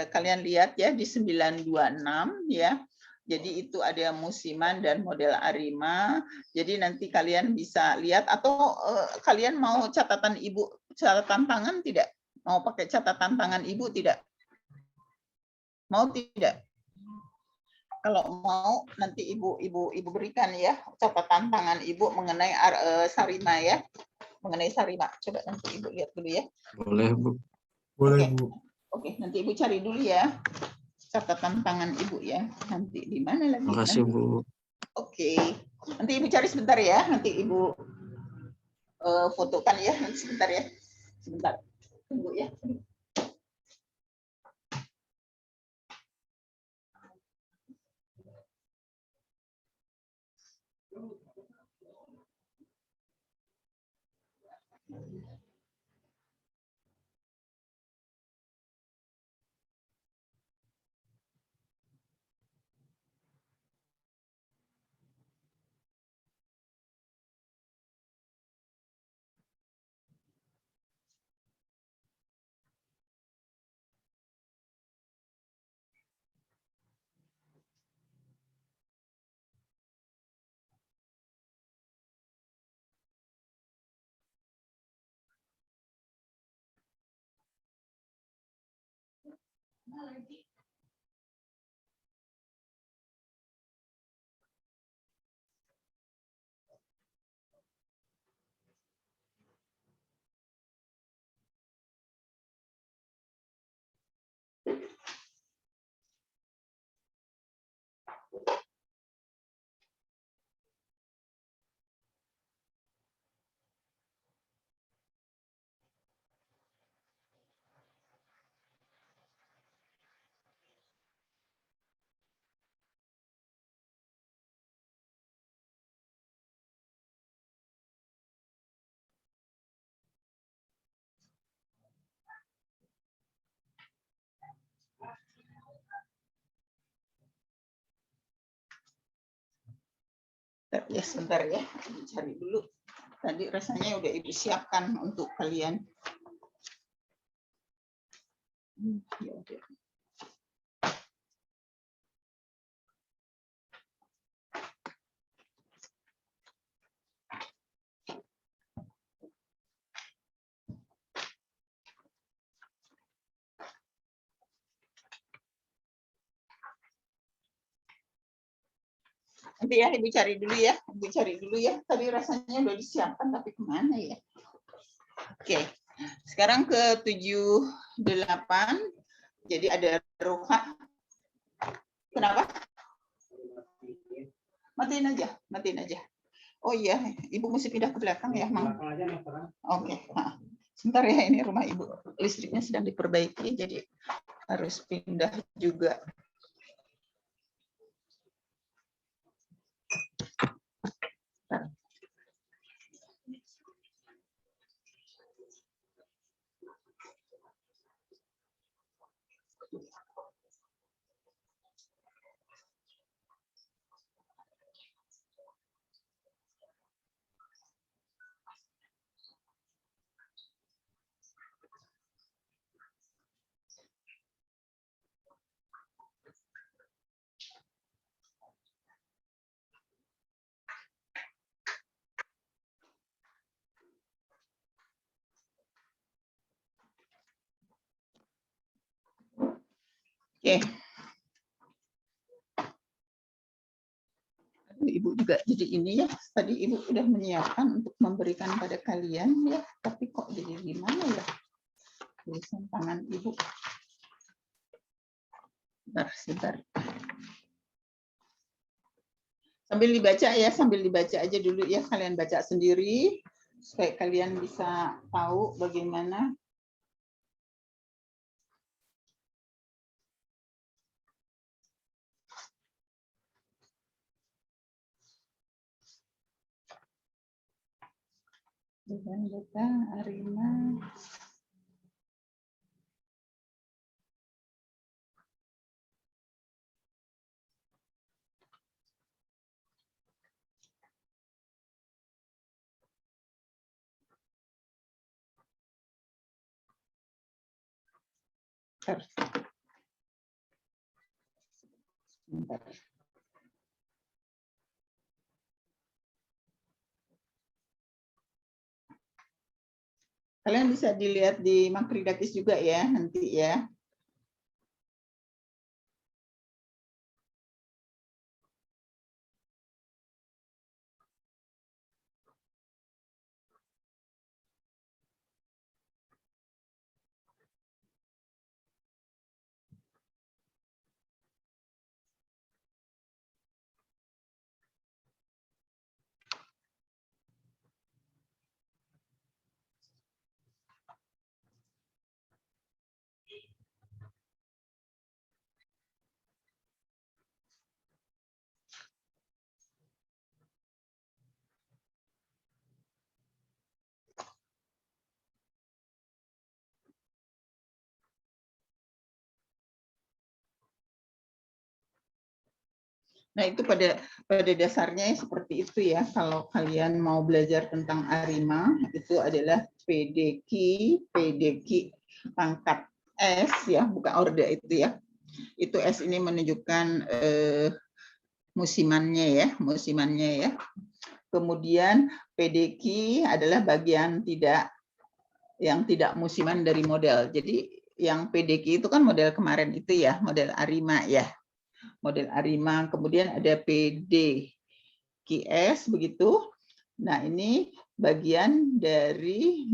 kalian lihat ya di 926 ya. Jadi itu ada musiman dan model Arima. Jadi nanti kalian bisa lihat, atau kalian mau catatan tangan tidak? Mau pakai catatan tangan ibu tidak? Mau tidak? Kalau mau nanti ibu berikan ya catatan tangan ibu mengenai Sarima ya. Mengenai Sarima. Coba nanti ibu lihat dulu ya. Boleh, Bu. Boleh, Oke. Bu. Oke, nanti ibu cari dulu ya catatan tangan ibu ya. Nanti di mana lagi? Makasih, Bu. Oke. Nanti ibu cari sebentar ya. Nanti ibu fotokan ya. Nanti sebentar ya. Sebentar. Tunggu ya. Ya sebentar ya, Ibu cari dulu. Tadi rasanya udah Ibu siapkan untuk kalian. Ya udah. Nanti ya Ibu cari dulu ya, Ibu cari dulu ya. Tadi rasanya udah disiapkan tapi kemana ya? Oke, sekarang ke 78. Jadi ada Ruha. Kenapa? Matiin aja. Oh iya, Ibu mesti pindah ke belakang ya, Mang. Oke, nah, sebentar ya, ini rumah Ibu. Listriknya sedang diperbaiki, jadi harus pindah juga. Oke. Ibu juga jadi ini ya, tadi Ibu udah menyiapkan untuk memberikan pada kalian ya, tapi kok jadi gimana ya tulisan tangan Ibu. Sebentar. Sambil dibaca aja dulu ya, kalian baca sendiri supaya kalian bisa tahu bagaimana. Dengan data Arima. Bentar. Kalian bisa dilihat di Makridatis juga ya nanti ya. Nah, itu pada dasarnya seperti itu ya. Kalau kalian mau belajar tentang Arima, itu adalah PDQ pangkat S ya, bukan orde itu ya. Itu S ini menunjukkan musimannya ya. Kemudian PDQ adalah bagian yang tidak musiman dari model. Jadi yang PDQ itu kan model kemarin itu ya, model Arima ya. Model Arima, kemudian ada PDQS begitu. Nah, ini bagian dari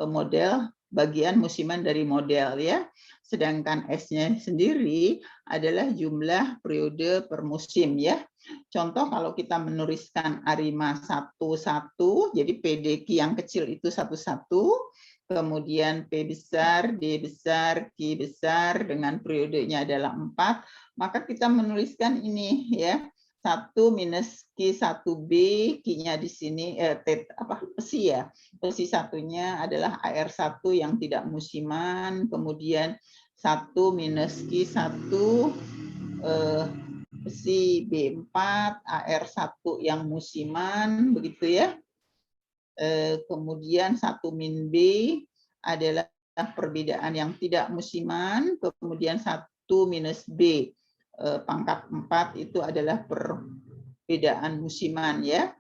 model bagian musiman dari model ya. Sedangkan S-nya sendiri adalah jumlah periode per musim ya. Contoh kalau kita menuliskan Arima 1, jadi PDQ yang kecil itu 1, kemudian P besar, D besar, Q besar dengan periodenya adalah 4, maka kita menuliskan ini ya, 1 minus Q1B, Q-nya di sini pesi ya. Pesi satunya adalah AR1 yang tidak musiman, kemudian 1 minus Q1 pesi B4, AR1 yang musiman, begitu ya. Kemudian 1-B adalah perbedaan yang tidak musiman, kemudian 1-B pangkat 4 itu adalah perbedaan musiman ya.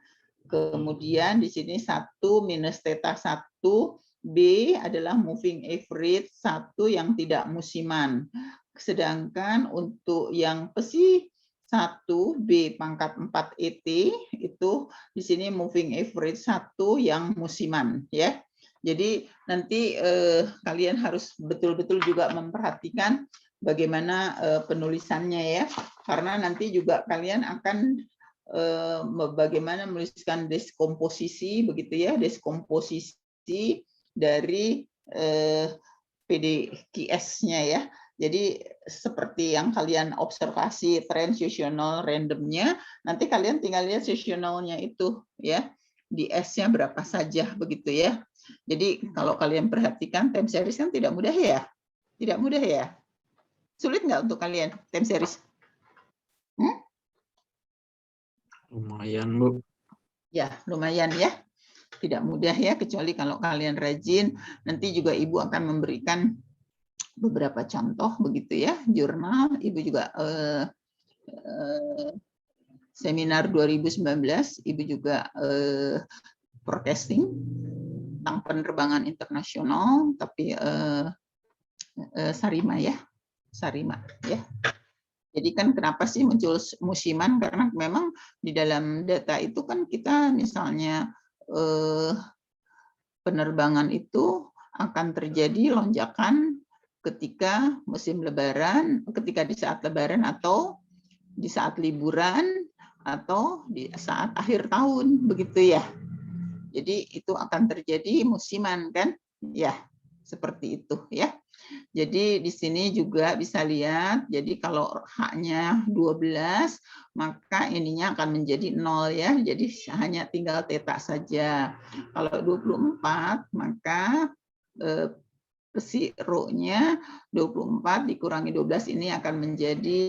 Kemudian di sini 1-θ1B adalah moving average 1 yang tidak musiman. Sedangkan untuk yang pesi 1B pangkat 4 ET itu di sini moving average 1 yang musiman ya. Jadi nanti kalian harus betul-betul juga memperhatikan bagaimana penulisannya ya, karena nanti juga kalian akan bagaimana menuliskan deskomposisi begitu ya, deskomposisi dari PDQS-nya ya. Jadi seperti yang kalian observasi tren seasonal randomnya, nanti kalian tinggal lihat seasonalnya itu ya, di S-nya berapa saja begitu ya. Jadi kalau kalian perhatikan time series kan tidak mudah ya, tidak mudah ya. Sulit nggak untuk kalian time series? Lumayan, Bu. Ya, lumayan ya. Tidak mudah ya, kecuali kalau kalian rajin. Nanti juga Ibu akan memberikan beberapa contoh begitu ya, jurnal. Ibu juga seminar 2019, Ibu juga forecasting tentang penerbangan internasional, tapi Sarima ya, Sarima ya. Jadi kan kenapa sih muncul musiman? Karena memang di dalam data itu kan kita misalnya penerbangan itu akan terjadi lonjakan ketika musim lebaran, ketika di saat lebaran atau di saat liburan atau di saat akhir tahun begitu ya. Jadi itu akan terjadi musiman kan? Ya, seperti itu ya. Jadi di sini juga bisa lihat, jadi kalau H-nya 12, maka ininya akan menjadi 0 ya, jadi hanya tinggal θ saja. Kalau 24, maka pesi rho-nya 24 dikurangi 12 ini akan menjadi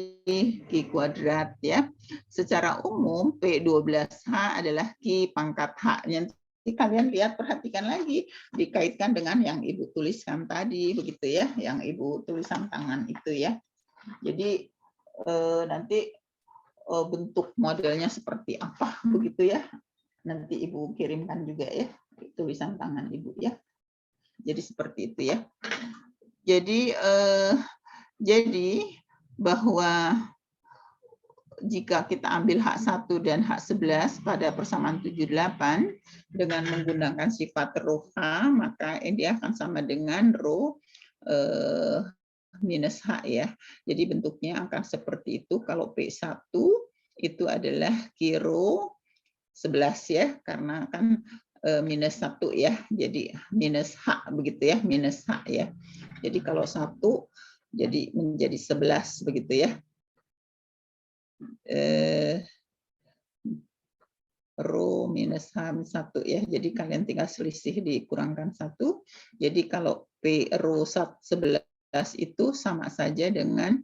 Q kuadrat ya. Secara umum P12H adalah Q pangkat H-nya. Jadi kalian lihat, perhatikan lagi, dikaitkan dengan yang Ibu tuliskan tadi, begitu ya, yang Ibu tulisan tangan itu ya. Jadi nanti bentuk modelnya seperti apa, begitu ya. Nanti Ibu kirimkan juga ya, tulisan tangan Ibu ya. Jadi seperti itu ya. Jadi bahwa jika kita ambil H1 dan H11 pada persamaan 78 dengan menggunakan sifat rho H, maka ini akan sama dengan rho minus H ya. Jadi bentuknya akan seperti itu. Kalau P1 itu adalah Q rho 11 ya, karena kan minus 1 ya. Jadi minus H begitu ya, minus H ya. Jadi kalau 1 jadi menjadi 11 begitu ya. Rho minus H1 ya. Jadi kalian tinggal selisih dikurangkan 1. Jadi kalau P rho 11 itu sama saja dengan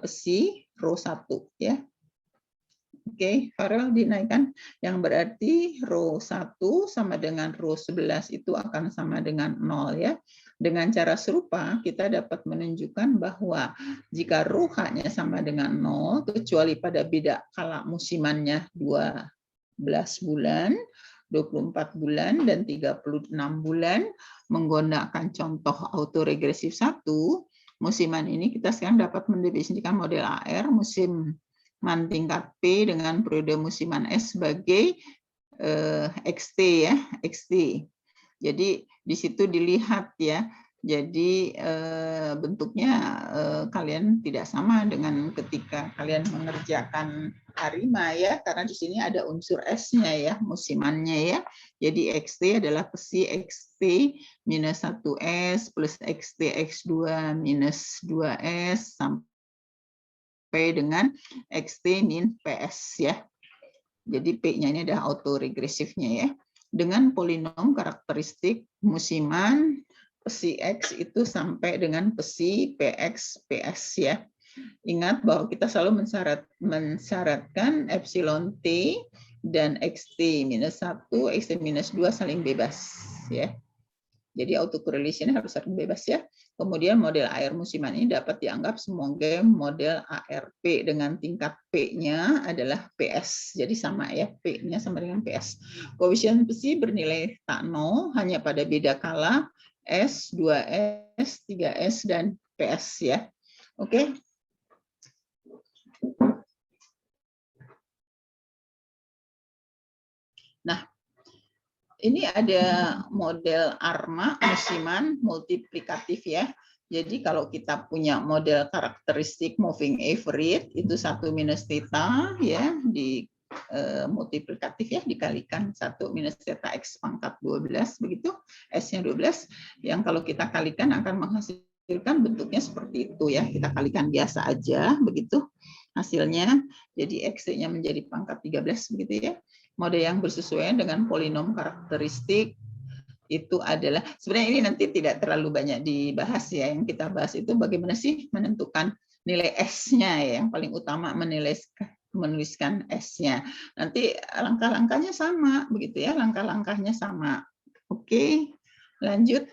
pesi rho 1 ya. Oke, Farel dinaikkan, yang berarti rho 1 sama dengan rho 11 itu akan sama dengan 0 ya. Dengan cara serupa kita dapat menunjukkan bahwa jika rho H-nya sama dengan 0, kecuali pada beda kala musimannya 12 bulan, 24 bulan, dan 36 bulan, menggunakan contoh autoregresif 1, musiman ini kita sekarang dapat mendefinisikan model AR musim tingkat P dengan periode musiman S sebagai XT ya, XT. Jadi di situ dilihat ya. Jadi bentuknya kalian tidak sama dengan ketika kalian mengerjakan Arima ya, karena di sini ada unsur S-nya ya, musimannya ya. Jadi XT adalah pesi XT minus 1S plus XT X2 minus 2S sampai dengan XT min PS ya. Jadi P-nya ini adalah autoregresifnya ya. Dengan polinom karakteristik musiman pesi X itu sampai dengan pesi PX PS ya. Ingat bahwa kita selalu mensyaratkan epsilon T dan XT minus 1, XT minus 2 saling bebas. Ya. Jadi autocorrelation harus saling bebas ya. Kemudian model air musiman ini dapat dianggap sebagai model ARP dengan tingkat P-nya adalah PS. Jadi sama ya, P-nya sama dengan PS. Koefisien besi bernilai tak 0 hanya pada beda kala S, 2S, 3S, dan PS ya. Oke. Nah, ini ada model ARMA musiman multiplikatif ya. Jadi kalau kita punya model karakteristik moving average itu 1 minus theta ya di multiplikatif ya, dikalikan 1 minus theta x pangkat 12 begitu, S-nya 12, yang kalau kita kalikan akan menghasilkan bentuknya seperti itu ya. Kita kalikan biasa aja begitu hasilnya. Jadi X-nya menjadi pangkat 13 begitu ya. Model yang bersesuaian dengan polinom karakteristik itu adalah, sebenarnya ini nanti tidak terlalu banyak dibahas ya. Yang kita bahas itu bagaimana sih menentukan nilai S-nya ya. Yang paling utama menuliskan S-nya. Nanti langkah-langkahnya sama begitu ya, langkah-langkahnya sama. Oke, lanjut.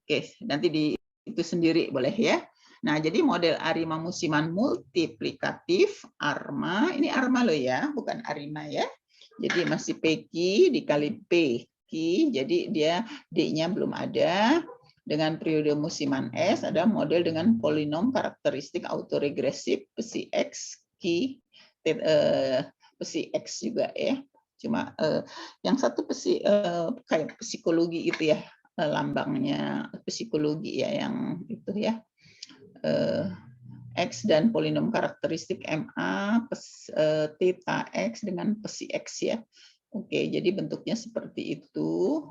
Oke, nanti itu sendiri boleh ya. Nah, jadi model ARIMA musiman multiplikatif, ARMA, ini ARMA loh ya, bukan ARIMA ya. Jadi masih PQ dikali PQ, jadi dia D-nya belum ada. Dengan periode musiman S, ada model dengan polinom karakteristik autoregresif, psi X, Q, psi X juga ya. Cuma yang satu kayak psikologi itu ya, lambangnya psikologi ya yang itu ya. X dan polinom karakteristik MA theta X dengan psi X ya. Oke, jadi bentuknya seperti itu.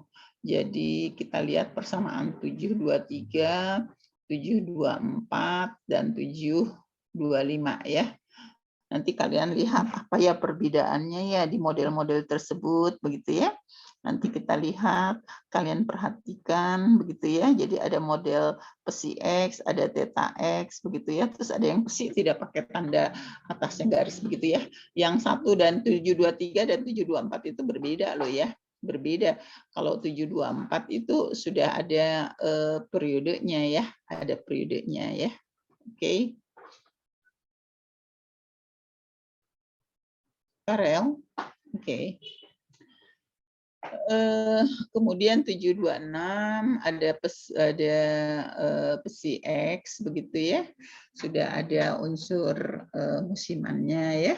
Jadi kita lihat persamaan 723, 724 dan 725 ya. Nanti kalian lihat apa ya perbedaannya ya di model-model tersebut begitu ya. Nanti kita lihat, kalian perhatikan begitu ya. Jadi ada model psi X, ada theta X begitu ya. Terus ada yang psi tidak pakai tanda atasnya garis begitu ya. Yang 1 dan 723 dan 724 itu berbeda loh ya. Berbeda. Kalau 724 itu sudah ada periodenya ya, ada periodenya ya. Oke. Karel. Oke. Kemudian 726 ada psi X begitu ya. Sudah ada unsur musimannya ya.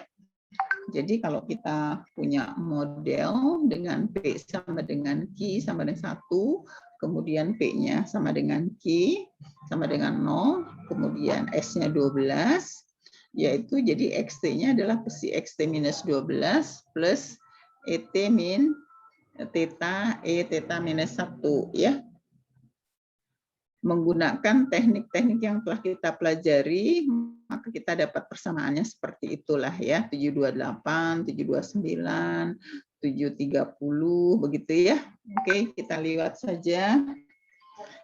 Jadi kalau kita punya model dengan P sama dengan Q sama dengan 1, kemudian P-nya sama dengan Q sama dengan 0, kemudian S-nya 12, yaitu jadi XT-nya adalah psi XT minus 12 plus ET min theta theta minus 1 ya. Menggunakan teknik-teknik yang telah kita pelajari, maka kita dapat persamaannya seperti itulah ya, 728, 729, 730 begitu ya. Oke, kita lihat saja.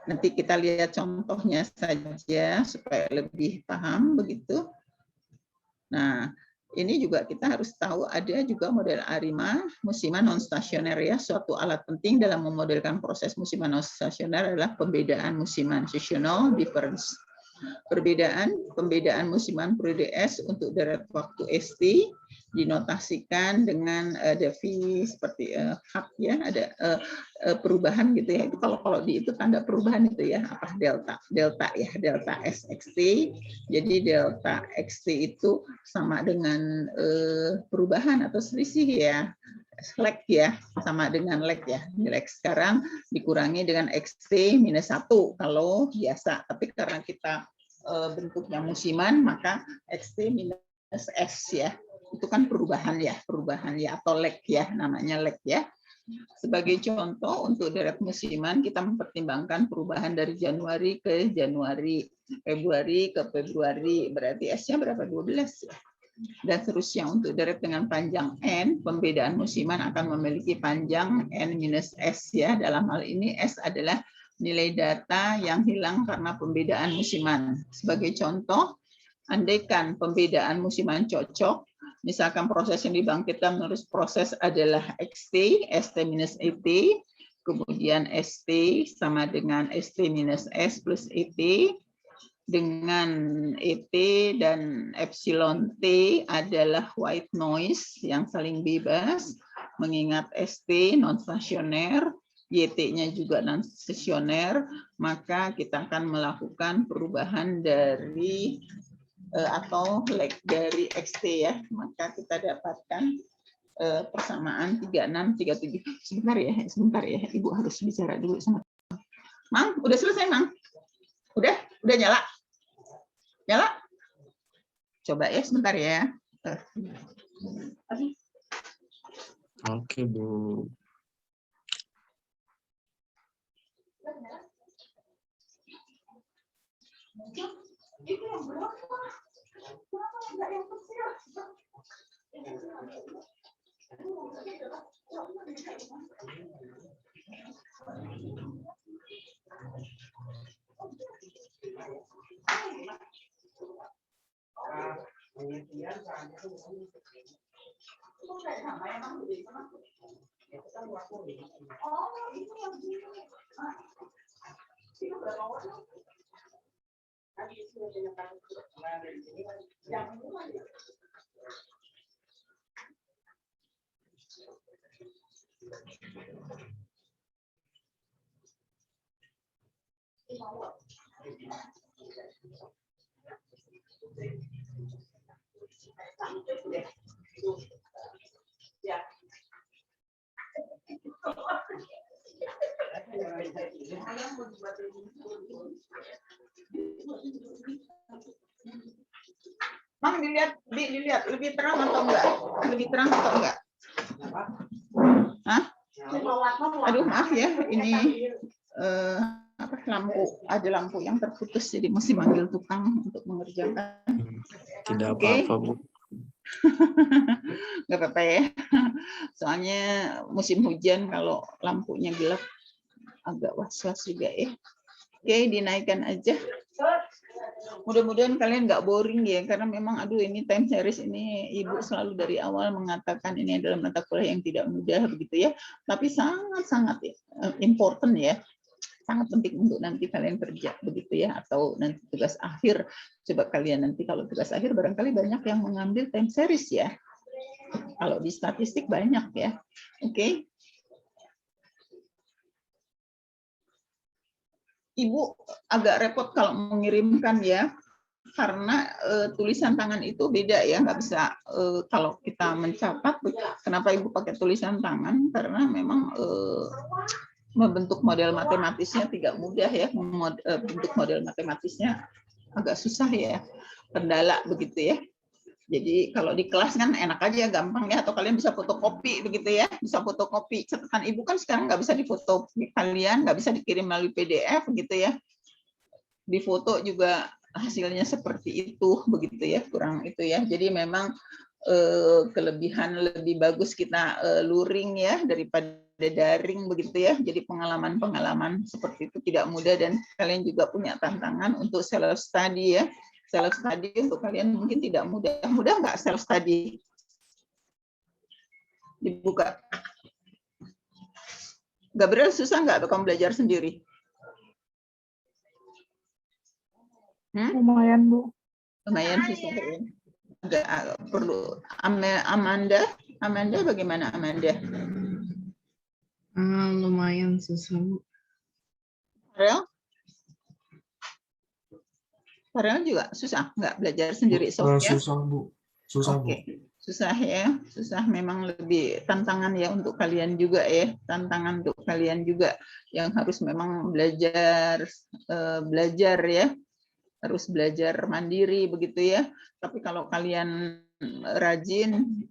Nanti kita lihat contohnya saja supaya lebih paham begitu. Nah, ini juga kita harus tahu ada juga model ARIMA, musiman non-stasioner ya. Suatu alat penting dalam memodelkan proses musiman non-stasioner adalah pembedaan musiman, seasonal difference. Pembedaan musiman periode S untuk deret waktu ST dinotasikan dengan defi seperti hak ya, ada perubahan gitu ya. Itu kalau di itu tanda perubahan itu ya, apa delta ya, delta SXT. Jadi delta XT itu sama dengan perubahan atau selisih ya. Lag ya, sama dengan lag ya. Lag sekarang dikurangi dengan XT minus 1 kalau biasa. Tapi karena kita bentuknya musiman, maka XT minus S ya. Itu kan perubahan ya atau lag ya, namanya lag ya. Sebagai contoh untuk deret musiman kita mempertimbangkan perubahan dari Januari ke Januari, Februari ke Februari, berarti S-nya berapa? 12 ya. Dan seterusnya untuk deret dengan panjang N, pembedaan musiman akan memiliki panjang N minus S ya. Dalam hal ini S adalah nilai data yang hilang karena pembedaan musiman. Sebagai contoh, andaikan pembedaan musiman cocok, misalkan proses yang dibangkitkan menurut proses adalah XT, ST minus ET, kemudian ST sama dengan ST minus S plus ET, dengan ET dan epsilon T adalah white noise yang saling bebas, mengingat ST non-stasioner, YT-nya juga non-stasioner, maka kita akan melakukan perubahan dari atau leg dari XT ya, maka kita dapatkan persamaan 36, 37. Sebentar ya, Ibu harus bicara dulu sama Mang. Udah selesai, Mang? Udah nyala? Nyala? Coba ya sebentar ya. Oke, Bu. Itu yang berapa? Kenapa enggak yang kecil? Mang, dilihat lebih terang atau enggak? Lebih terang atau enggak? Hah? Aduh, maaf ya, ini lampu, ada lampu yang terputus, jadi mesti manggil tukang untuk mengerjakan. Tidak apa-apa, Bu. Nggak apa-apa ya. Soalnya musim hujan kalau lampunya gelap agak was-was juga ya. Oke, dinaikkan aja. Mudah-mudahan kalian nggak boring ya, karena memang aduh ini time series ini Ibu selalu dari awal mengatakan ini adalah mata kuliah yang tidak mudah begitu ya, tapi sangat-sangat important ya, sangat penting untuk nanti kalian kerja begitu ya, atau nanti tugas akhir. Coba kalian nanti kalau tugas akhir barangkali banyak yang mengambil time series ya, kalau di statistik banyak ya. Oke. Ibu agak repot kalau mengirimkan ya, karena tulisan tangan itu beda ya, nggak bisa kalau kita mencatat. Kenapa Ibu pakai tulisan tangan? Karena memang membentuk model matematisnya tidak mudah ya, bentuk model matematisnya agak susah ya, kendala begitu ya. Jadi kalau di kelas kan enak aja, gampang ya, atau kalian bisa fotokopi begitu ya, bisa fotokopi. Catatan Ibu kan sekarang nggak bisa difoto kalian, nggak bisa dikirim melalui PDF gitu ya. Di foto juga hasilnya seperti itu begitu ya, kurang itu ya. Jadi memang kelebihan lebih bagus kita luring ya daripada daring begitu ya. Jadi pengalaman-pengalaman seperti itu tidak mudah, dan kalian juga punya tantangan untuk self study ya. Self study untuk kalian mungkin tidak mudah. Mudah nggak self study? Dibuka. Gabriel, susah nggak kamu belajar sendiri? Lumayan, Bu. Lumayan susah ya. Agak perlu. Amanda bagaimana Amanda? Lumayan susah, Bu. Farel juga susah nggak belajar sendiri Sofia? Susah, Bu. Susah, Bu. Susah ya, susah memang, lebih tantangan ya untuk kalian juga ya, tantangan untuk kalian juga yang harus memang belajar ya, harus belajar mandiri begitu ya. Tapi kalau kalian rajin,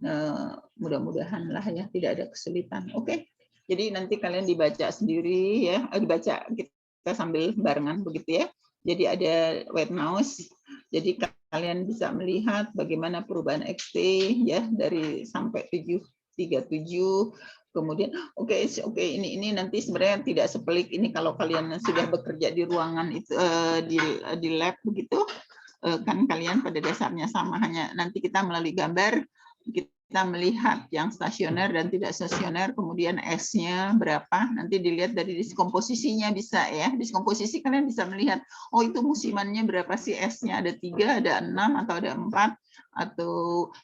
mudah-mudahan lah ya tidak ada kesulitan. Oke, jadi nanti kalian dibaca sendiri ya, dibaca kita sambil barengan begitu ya. Jadi ada white noise, jadi kalian bisa melihat bagaimana perubahan XT ya dari sampai 7 37. Kemudian oke, ini nanti sebenarnya tidak sepelik ini kalau kalian sudah bekerja di ruangan itu di lab begitu, kan kalian pada dasarnya sama, hanya nanti kita melalui gambar kita melihat yang stasioner dan tidak stasioner, kemudian S-nya berapa, nanti dilihat dari diskomposisinya bisa ya. Diskomposisi kalian bisa melihat, oh itu musimannya berapa sih, S-nya ada 3, ada 6, atau ada 4, atau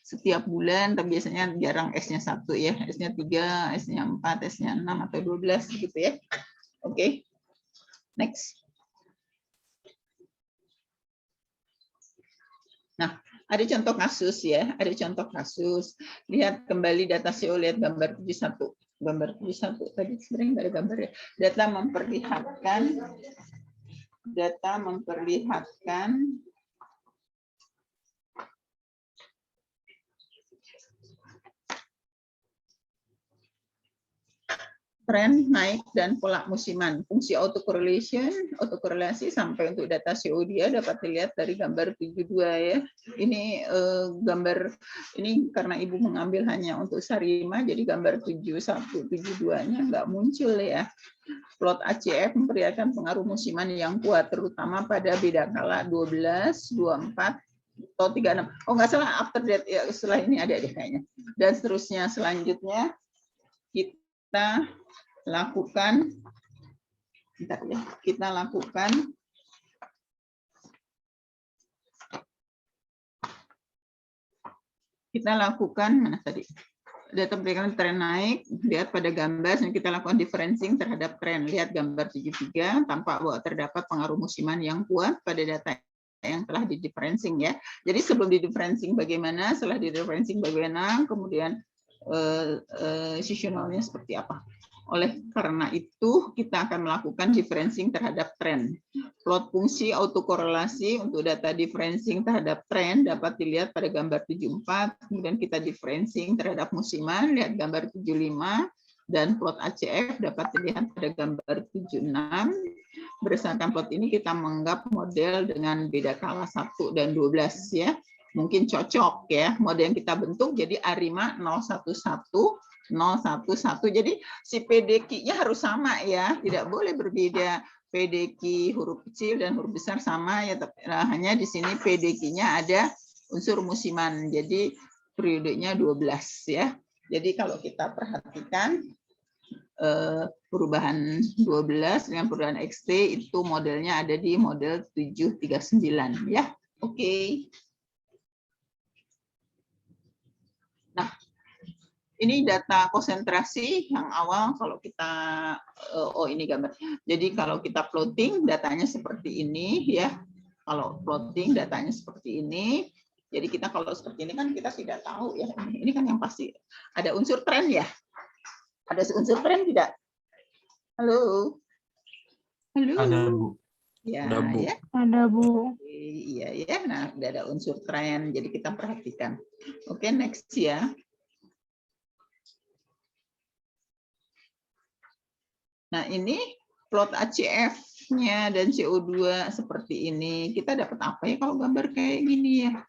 setiap bulan, tapi biasanya jarang S-nya 1 ya, S-nya 3, S-nya 4, S-nya 6, atau 12 gitu ya. Oke, next. Nah, ada contoh kasus ya, ada contoh kasus. Lihat kembali data CO, lihat gambar 71. Gambar 71 tadi sebenarnya nggak ada gambar ya. Data memperlihatkan tren naik dan pola musiman. Fungsi autokorelasi sampai untuk data CO dia dapat dilihat dari gambar 72 ya. Ini gambar ini karena Ibu mengambil hanya untuk Sarima, jadi gambar 71, 72-nya nggak muncul ya. Plot ACF memperlihatkan pengaruh musiman yang kuat, terutama pada beda kala 12, 24, atau 36. Oh nggak salah, after that ya, setelah ini ada deh kayaknya. Dan seterusnya, selanjutnya kita lakukan mana tadi, data berikan tren naik, lihat pada gambar, dan kita lakukan differencing terhadap tren. Lihat gambar 73, tampak bahwa terdapat pengaruh musiman yang kuat pada data yang telah di differencing ya. Jadi sebelum di differencing bagaimana, setelah di differencing bagaimana, kemudian seasonalnya seperti apa. Oleh karena itu, kita akan melakukan differencing terhadap tren. Plot fungsi autokorelasi untuk data differencing terhadap tren dapat dilihat pada gambar 74, kemudian kita differencing terhadap musiman, lihat gambar 75, dan plot ACF dapat dilihat pada gambar 76. Berdasarkan plot ini kita menganggap model dengan beda kala 1 dan 12 ya. Mungkin cocok ya, model yang kita bentuk jadi ARIMA 011, 011. Jadi si PDQ-nya harus sama ya, tidak boleh berbeda. PDQ huruf kecil dan huruf besar sama ya, hanya di sini PDQ-nya ada unsur musiman. Jadi periodenya 12 ya. Jadi kalau kita perhatikan perubahan 12 dengan perubahan XT itu modelnya ada di model 739 ya. Oke. Nah, ini data konsentrasi yang awal kalau kita, ini gambar. Jadi kalau kita plotting datanya seperti ini ya. Kalau plotting datanya seperti ini. Jadi kita kalau seperti ini kan kita tidak tahu ya. Ini kan yang pasti ada unsur tren ya. Ada unsur tren tidak? Halo. Halo. Ada, Bu. Ya, Ada, Bu. ya. Ada, Bu. Iya ya. Nah, udah ada unsur tren. Jadi kita perhatikan. Oke, next ya. Nah, ini plot ACF-nya dan CO2 seperti ini. Kita dapat apa ya kalau gambar kayak gini ya?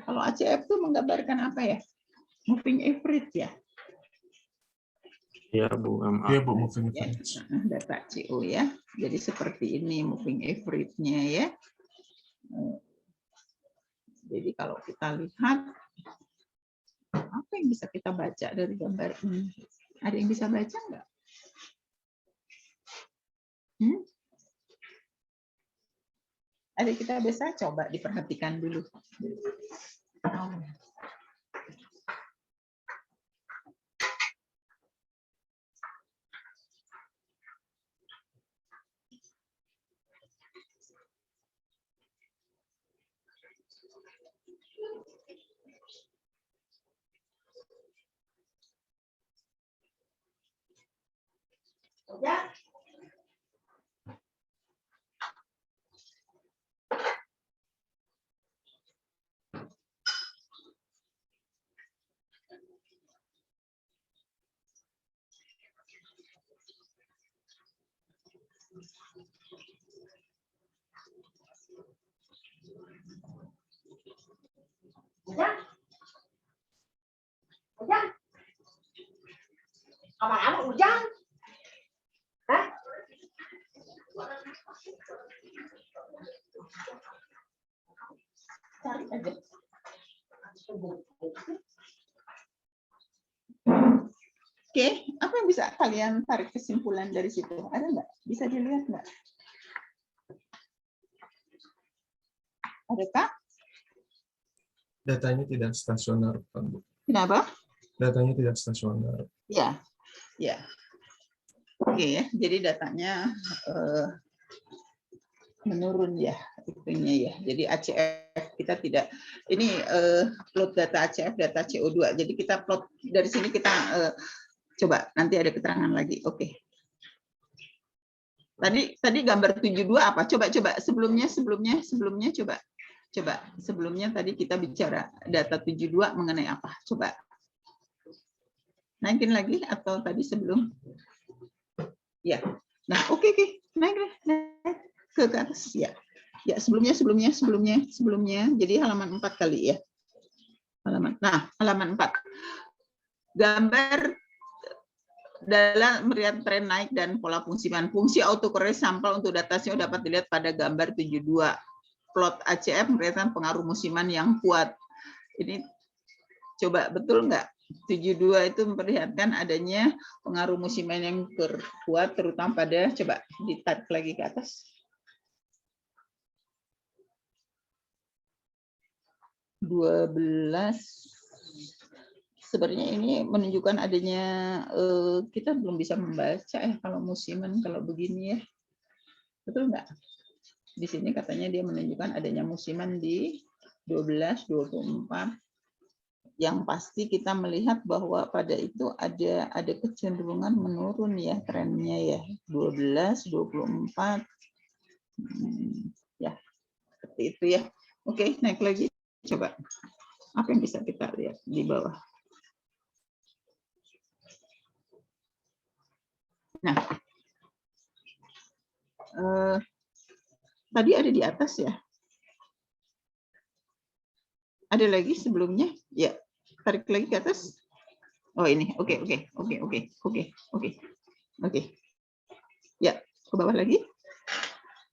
Kalau ACF itu menggambarkan apa ya? Moving average ya? Iya, Bu. MA. Iya, Bu, moving Ya, average. data CO ya. Jadi seperti ini moving average-nya ya. Jadi kalau kita lihat, apa yang bisa kita baca dari gambar ini? Ada yang bisa baca nggak? Ada kita bisa coba diperhatikan dulu. Ya. Cari aja. Oke, apa yang bisa kalian tarik kesimpulan dari situ? Ada nggak? Bisa dilihat nggak? Adakah? Datanya tidak stasioner, Pak, Bu. Kenapa? Datanya tidak stasioner. Ya, ya. Oke ya, jadi datanya menurun ya, itunya ya. Jadi ACF kita tidak, ini plot data ACF, data CO2. Jadi kita plot dari sini kita coba nanti ada keterangan lagi. Oke. Tadi gambar 72 apa? Coba sebelumnya coba. Sebelumnya tadi kita bicara data 72 mengenai apa? Coba. Naikin lagi atau tadi sebelum? Ya. Nah, oke. Naik ke atas ya. Ya, sebelumnya. Jadi halaman 4 kali ya. Halaman 4. Gambar dalam melihat tren naik dan pola fungsiman. Fungsi autocorrect sampel untuk data SEO dapat dilihat pada gambar 72. Plot ACF memperlihatkan pengaruh musiman yang kuat. Ini coba betul nggak? 72 itu memperlihatkan adanya pengaruh musiman yang kuat, terutama pada, coba ditarik lagi ke atas. 12. Sebenarnya ini menunjukkan adanya, kita belum bisa membaca ya kalau musiman, kalau begini ya. Betul nggak? Di sini katanya dia menunjukkan adanya musiman di 12, 24. Yang pasti kita melihat bahwa pada itu ada kecenderungan menurun ya trennya ya. 12, 24. Ya, seperti itu ya. Oke, naik lagi. Coba. Apa yang bisa kita lihat di bawah? Nah, tadi ada di atas ya. Ada lagi sebelumnya? Ya, tarik lagi ke atas. Oh ini, oke. Ya, ke bawah lagi.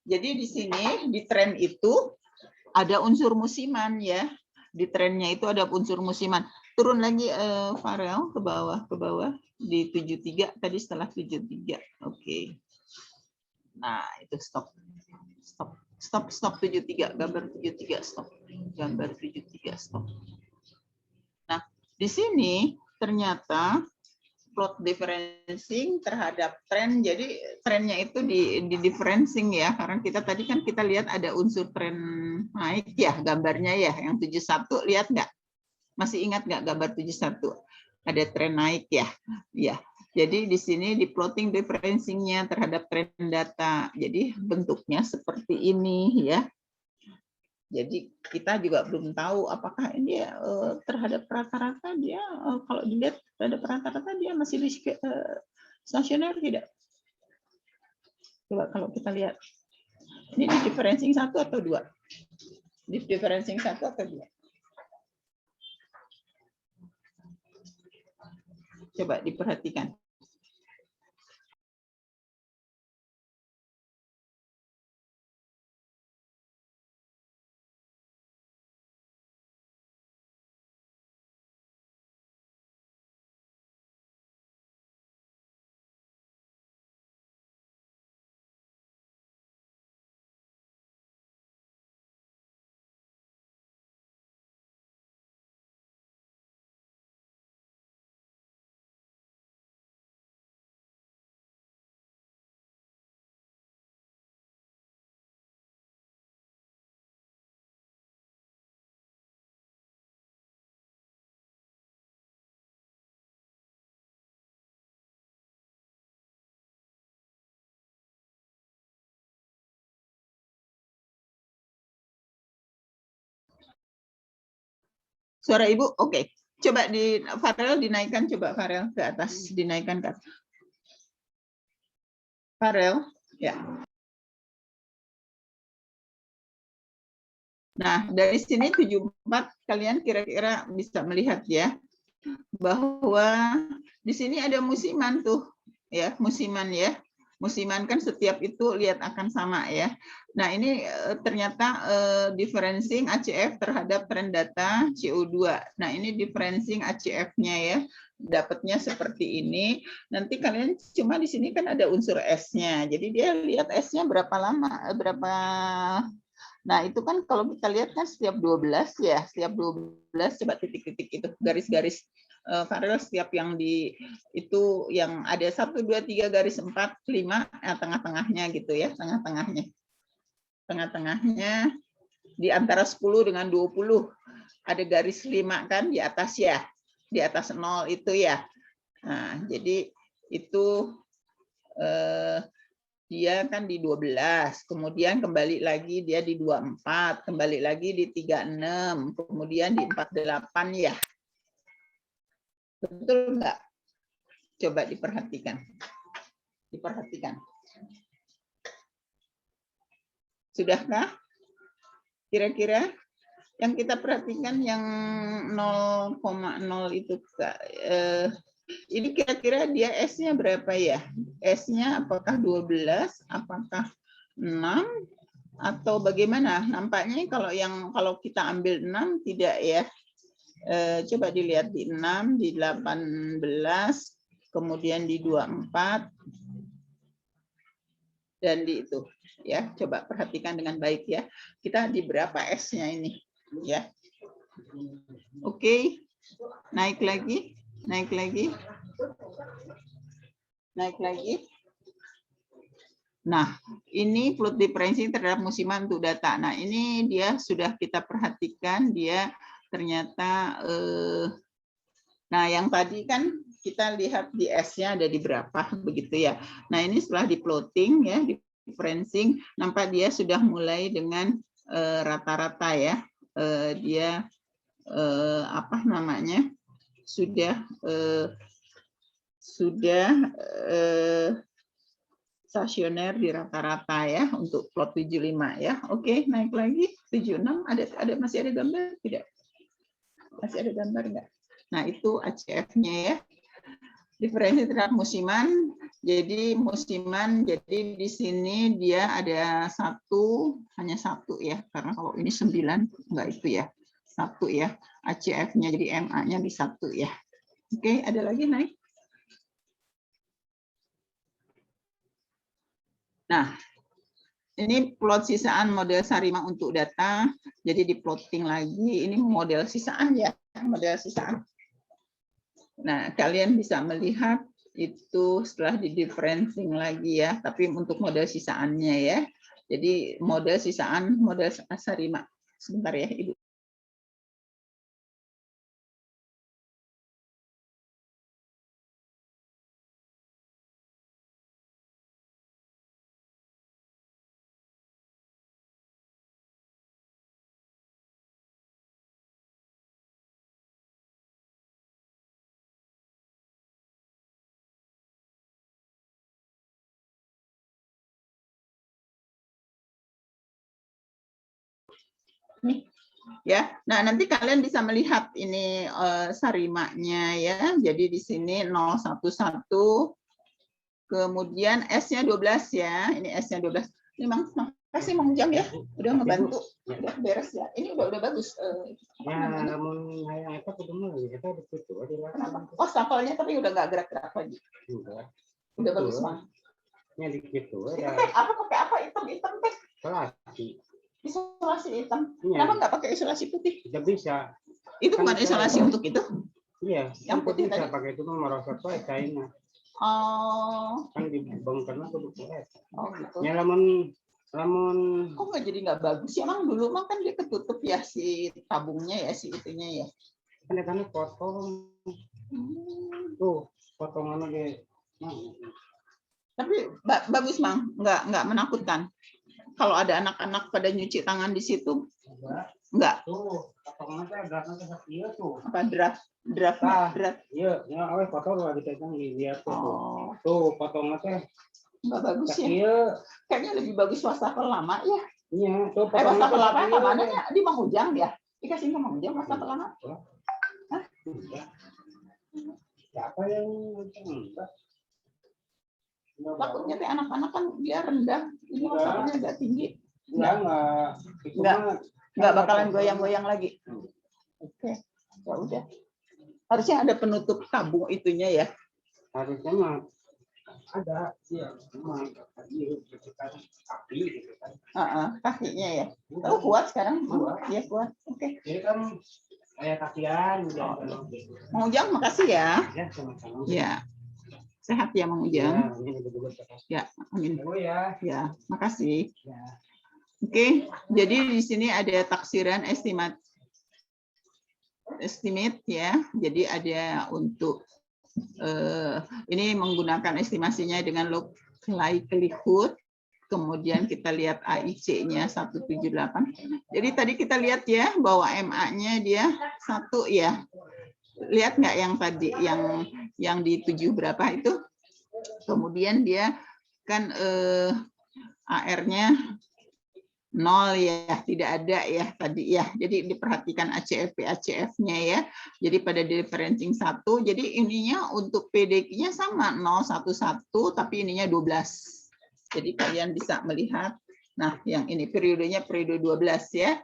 Jadi di sini di tren itu ada unsur musiman ya. Di trennya itu ada unsur musiman. Turun lagi Farel ke bawah di 73 tadi setelah 73. Oke. Nah, itu stop 73, gambar 73 stop. Gambar 73 stop. Nah, di sini ternyata plot differencing terhadap tren. Jadi trennya itu di differencing ya, karena kita tadi kan kita lihat ada unsur tren naik ya gambarnya ya, yang 71 lihat nggak? Masih ingat nggak gambar 71? Ada tren naik ya. Ya. Jadi di sini di plotting differencing-nya terhadap tren data. Jadi bentuknya seperti ini ya. Jadi kita juga belum tahu apakah ini terhadap rata-rata dia kalau dilihat terhadap rata-rata dia masih di stasioner tidak? Coba kalau kita lihat. Ini di differencing 1 atau 2? Di differencing 1 atau 2? Coba diperhatikan. Suara Ibu, oke. Coba di Farel dinaikkan, coba Farel ke atas, dinaikkan ke atas. Farel, ya. Nah, dari sini 74 kalian kira-kira bisa melihat ya. bahwa di sini ada musiman tuh, ya, musiman ya. Musiman kan setiap itu lihat akan sama ya. Nah, ini ternyata differencing ACF terhadap trend data CO2. Nah, ini differencing ACF-nya ya. Dapatnya seperti ini. Nanti kalian cuma di sini kan ada unsur S-nya. Jadi dia lihat S-nya berapa lama, berapa. Nah, itu kan kalau kita lihat kan setiap 12 ya, setiap 12 coba titik-titik itu garis-garis Farel setiap yang di itu yang ada 1 2 3 garis 4 5 tengah-tengahnya gitu ya, tengah-tengahnya. Tengah-tengahnya di antara 10 dengan 20 ada garis 5 kan di atas ya. Di atas 0 itu ya. Nah, jadi itu dia kan di 12, kemudian kembali lagi dia di 24, kembali lagi di 36, kemudian di 48 ya. Betul enggak? Coba diperhatikan. Diperhatikan. Sudahkah? Kira-kira yang kita perhatikan yang 0,0 itu ini kira-kira dia S-nya berapa ya? S-nya apakah 12, apakah 6 atau bagaimana? Nampaknya kalau kita ambil 6 tidak ya. Coba dilihat di 6, di 18, kemudian di 24 dan di itu ya. Coba perhatikan dengan baik ya. Kita di berapa S-nya ini ya. Oke. Naik lagi. Naik lagi. Naik lagi. Nah, ini float differential terhadap musiman untuk data. Nah, ini dia sudah kita perhatikan dia ternyata nah yang tadi kan kita lihat di S-nya ada di berapa begitu ya. Nah, ini setelah di plotting ya, di differential nampak dia sudah mulai dengan rata-rata ya. Dia apa namanya? Sudah stasioner di rata-rata ya untuk plot 75 ya. Oke, naik lagi 76 ada masih ada gambar tidak? Masih ada gambar enggak? Nah, itu ACF-nya ya. Diferensi terhadap musiman. Jadi musiman jadi di sini dia ada hanya satu ya. Karena kalau ini 9 enggak itu ya. 1 ya. ACF-nya jadi MA-nya di 1 ya. Oke, ada lagi naik. Nah, ini plot sisaan model Sarima untuk data. Jadi di plotting lagi, ini model sisaan ya, model sisaan. Nah, kalian bisa melihat itu setelah di differential lagi ya, tapi untuk model sisaannya ya. Jadi model sisaan, model Sarima. Sebentar ya, Ibu. Nih ya. Nah, nanti kalian bisa melihat ini sarimanya ya. Jadi di sini 011 kemudian S-nya 12 ya. Ini S-nya 12. Ini makasih Mang Jam ya. Udah ngebantu. Udah beres ya. Ini udah bagus. Oh, sampelnya tapi udah nggak gerak-gerak lagi. Udah bagus Mang. Apa pakai apa hitam teh? Isolasi hitam. Kenapa nggak pakai isolasi putih? Tidak bisa. Itu bukan isolasi untuk itu? Iya. Yang putih bisa tadi. pakai itu merosot wae China. Oh. Kan dibongkarnya kudu kuat. Oh gitu. Ya lamun kok nggak jadi nggak bagus ya Mang? Dulu Mang kan dia ketutup ya si tabungnya ya si itunya ya. Kan potong. Tuh potongannya di. Tapi bagus Mang, nggak menakutkan. Kalau ada anak-anak pada nyuci tangan di situ, enggak. Tuh, potongannya draftnya sakieu tuh. Apa draft? Iya, ya awes potong lagi tegang lihat tuh. Oh. Tuh, potongannya Enggak bagus ya. sakieu. Kayaknya lebih bagus wastafel lama ya. Iya, tuh Wastafel lama kemana ya? Di Mang Ujang ya? Dikasih ke Mang Ujang wastafel lama. Hah? Siapa yang enggak? Takutnya teh anak-anak kan dia rendah, ini Enggak. takutnya agak tinggi. Enggak. Itu Enggak. mah Nggak bakalan goyang-goyang lagi. Oke, ya udah. Harusnya ada penutup tabung itunya ya. harusnya mah ada. Iya. Cuma tadi api gitu kan. Kakinya ya. Oh, kuat sekarang? Kuat. Iya kuat. Oke. Jadi kan kayak kakian gitu. Mang Ujang, makasih ya. Ya, sama-sama. Ya. Sehat ya Mang Ya, Ujang. ini juga terkasih. Ya, amin. Oh ya. Ya, makasih. Ya. Oke, jadi di sini ada taksiran estimate ya. Jadi ada untuk ini menggunakan estimasinya dengan likelihood. Kemudian kita lihat AIC-nya 178. Jadi tadi kita lihat ya bahwa MA-nya dia 1 ya. Lihat nggak yang tadi yang di 7 berapa itu? Kemudian dia kan AR-nya 0 ya, tidak ada ya tadi ya. Jadi diperhatikan ACF-nya ya. Jadi pada differentiating 1, jadi ininya untuk PDQ-nya sama 011 tapi ininya 12. Jadi kalian bisa melihat, nah yang ini periodenya periode 12 ya.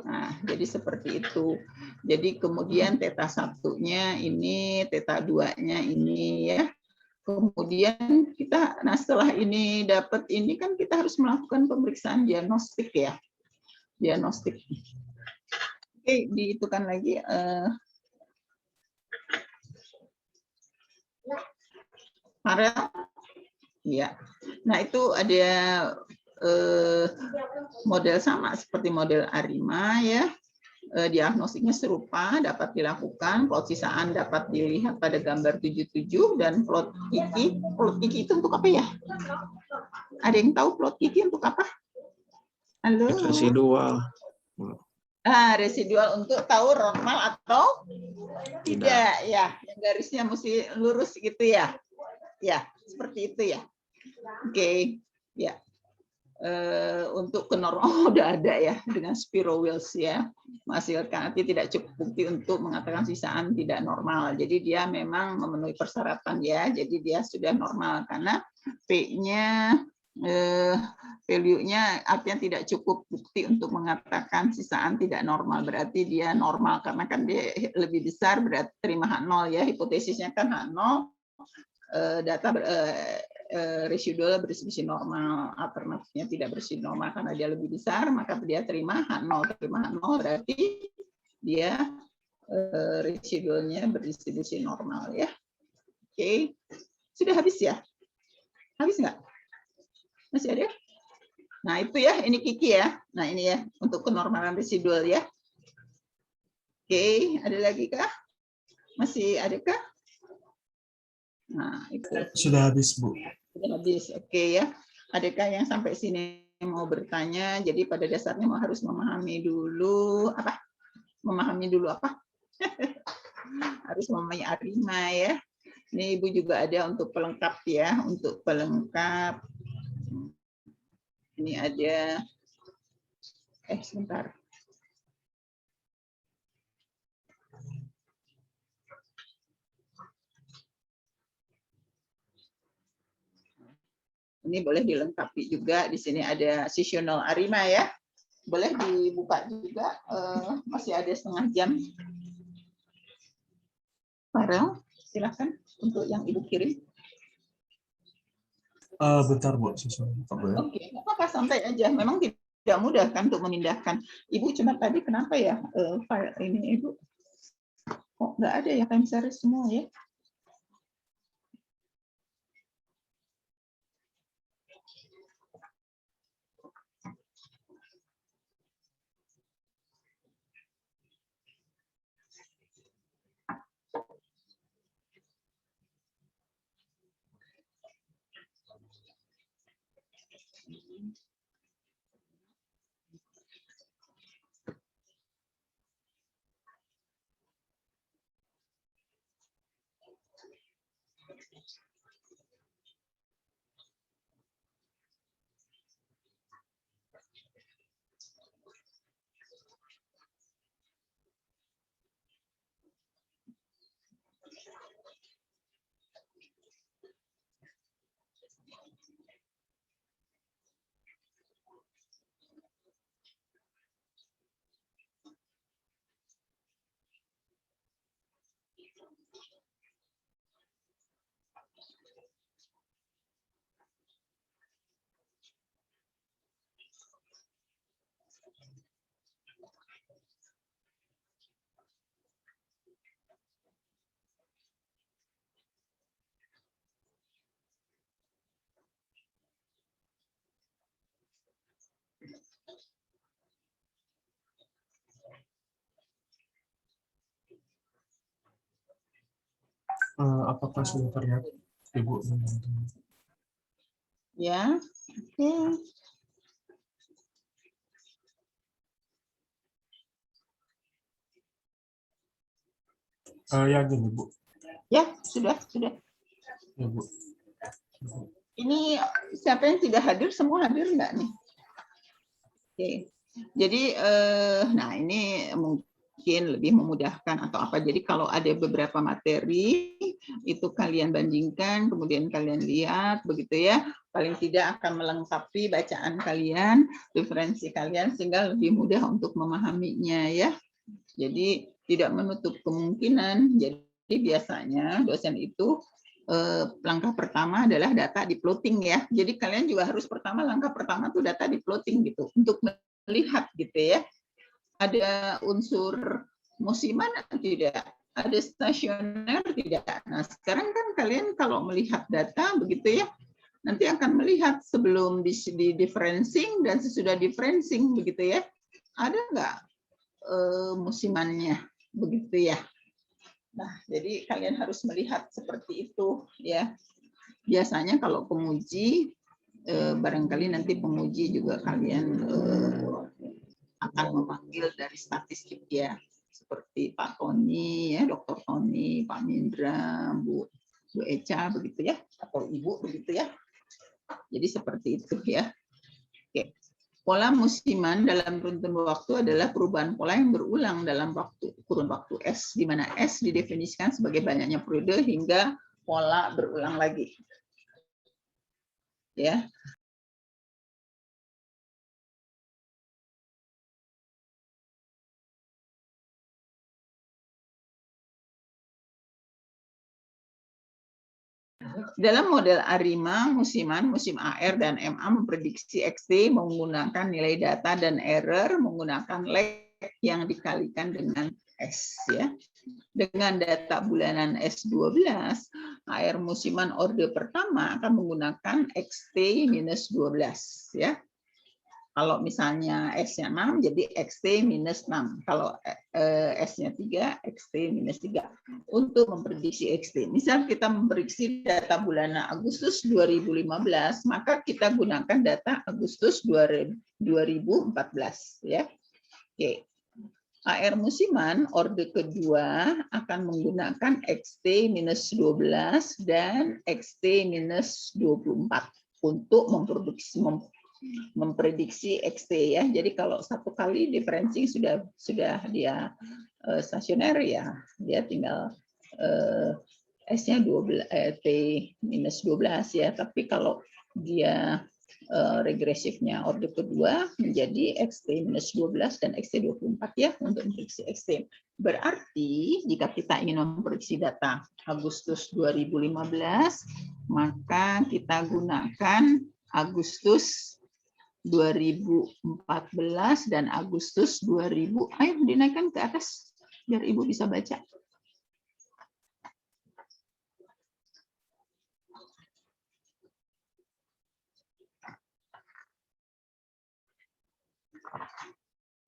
Nah, jadi seperti itu. Jadi kemudian theta 1-nya ini, theta 2-nya ini ya. Kemudian kita, nah setelah ini dapat ini kan kita harus melakukan pemeriksaan diagnostik ya, diagnostik. Oke, dihitungkan lagi. Farel, ya. Nah itu ada model sama seperti model ARIMA ya. Diagnostiknya serupa, dapat dilakukan, plot sisaan dapat dilihat pada gambar 77 dan plot Kiki. Plot Kiki itu untuk apa ya? Ada yang tahu plot Kiki untuk apa? Halo? Residual. Residual untuk tahu normal atau tidak ya. Yang garisnya mesti lurus gitu ya. Ya, seperti itu ya. Oke, ya. Untuk ke normal udah ada ya dengan Spiro Wheels ya, menghasilkan arti tidak cukup bukti untuk mengatakan sisaan tidak normal. Jadi dia memang memenuhi persyaratan ya, jadi dia sudah normal karena P-nya value-nya artinya tidak cukup bukti untuk mengatakan sisaan tidak normal, berarti dia normal karena kan dia lebih besar, berarti terima H0 ya, hipotesisnya kan H0, data residual bersih normal, alternatifnya tidak bersih normal karena dia lebih besar, maka dia terima H0. Terima H0 berarti dia residualnya berdistribusi normal ya. Oke, sudah habis ya? Habis nggak? Masih ada? Nah itu ya, ini Kiki ya. Nah ini ya untuk kenormalan residual ya. Oke, ada lagi kah? Masih ada kah? Nah, itu Sudah habis, Bu. sudah habis. Oke ya. Adakah yang sampai sini mau bertanya? Jadi pada dasarnya harus memahami dulu apa? Memahami dulu apa? Harus memahami ARIMA ya. Ini Ibu juga ada untuk pelengkap ya, untuk pelengkap. Ini ada sebentar. Ini boleh dilengkapi juga. Di sini ada seasonal ARIMA ya. Boleh dibuka juga. Masih ada setengah jam. Farel, silakan untuk yang Ibu kirim. Bentar, Bu. Boleh. Oke, nggak apa-apa, santai aja. Memang tidak mudah kan untuk memindahkan. Ibu cuma tadi kenapa ya file ini Ibu? Kok nggak ada ya time series semua ya? Apakah sudah terlihat Ibu? Ya, oke. Ya gini Bu. Ya, sudah. Ya Bu. Ini siapa yang tidak hadir? Semua hadir nggak nih? Oke. Jadi, nah ini mungkin lebih memudahkan atau apa. Jadi kalau ada beberapa materi, itu kalian bandingkan, kemudian kalian lihat, begitu ya. Paling tidak akan melengkapi bacaan kalian, referensi kalian, sehingga lebih mudah untuk memahaminya ya. Jadi tidak menutup kemungkinan. Jadi biasanya dosen itu langkah pertama adalah data di plotting ya. Jadi kalian juga harus langkah pertama tuh data di plotting gitu untuk melihat gitu ya. Ada unsur musiman tidak, ada stasioner tidak. Nah, sekarang kan kalian kalau melihat data begitu ya, nanti akan melihat sebelum di differencing dan sesudah differencing begitu ya. Ada nggak musimannya begitu ya. Nah, jadi kalian harus melihat seperti itu ya. Biasanya kalau penguji, barangkali nanti penguji juga kalian akan memanggil dari statistik ya, seperti Pak Tony ya, Dr. Tony, Pak Mindra, Bu Eca begitu ya, atau Ibu begitu ya. Jadi seperti itu ya. Oke. Pola musiman dalam runtun waktu adalah perubahan pola yang berulang dalam kurun waktu S, di mana S didefinisikan sebagai banyaknya periode hingga pola berulang lagi. Ya. Dalam model ARIMA, musiman, musim AR, dan MA memprediksi XT menggunakan nilai data dan error menggunakan lag yang dikalikan dengan S. Ya. Dengan data bulanan S12, AR musiman orde pertama akan menggunakan XT minus 12. Ya. Kalau misalnya S-nya 6, jadi XT minus 6. Kalau S-nya 3, XT minus 3. Untuk memprediksi XT. Misal kita memprediksi data bulan Agustus 2015, maka kita gunakan data Agustus 2014. Ya. Oke. AR musiman orde kedua akan menggunakan XT minus 12 dan XT minus 24 untuk memprediksi XT ya. Jadi kalau satu kali differencing sudah dia stasioner ya, dia tinggal S-nya T minus 12 ya. Tapi kalau dia regresifnya orde kedua menjadi XT minus 12 dan XT 24 ya untuk memprediksi XT. Berarti jika kita ingin memprediksi data Agustus 2015, maka kita gunakan Agustus 2014 dan Agustus 2000. Ayo dinaikkan ke atas biar Ibu bisa baca.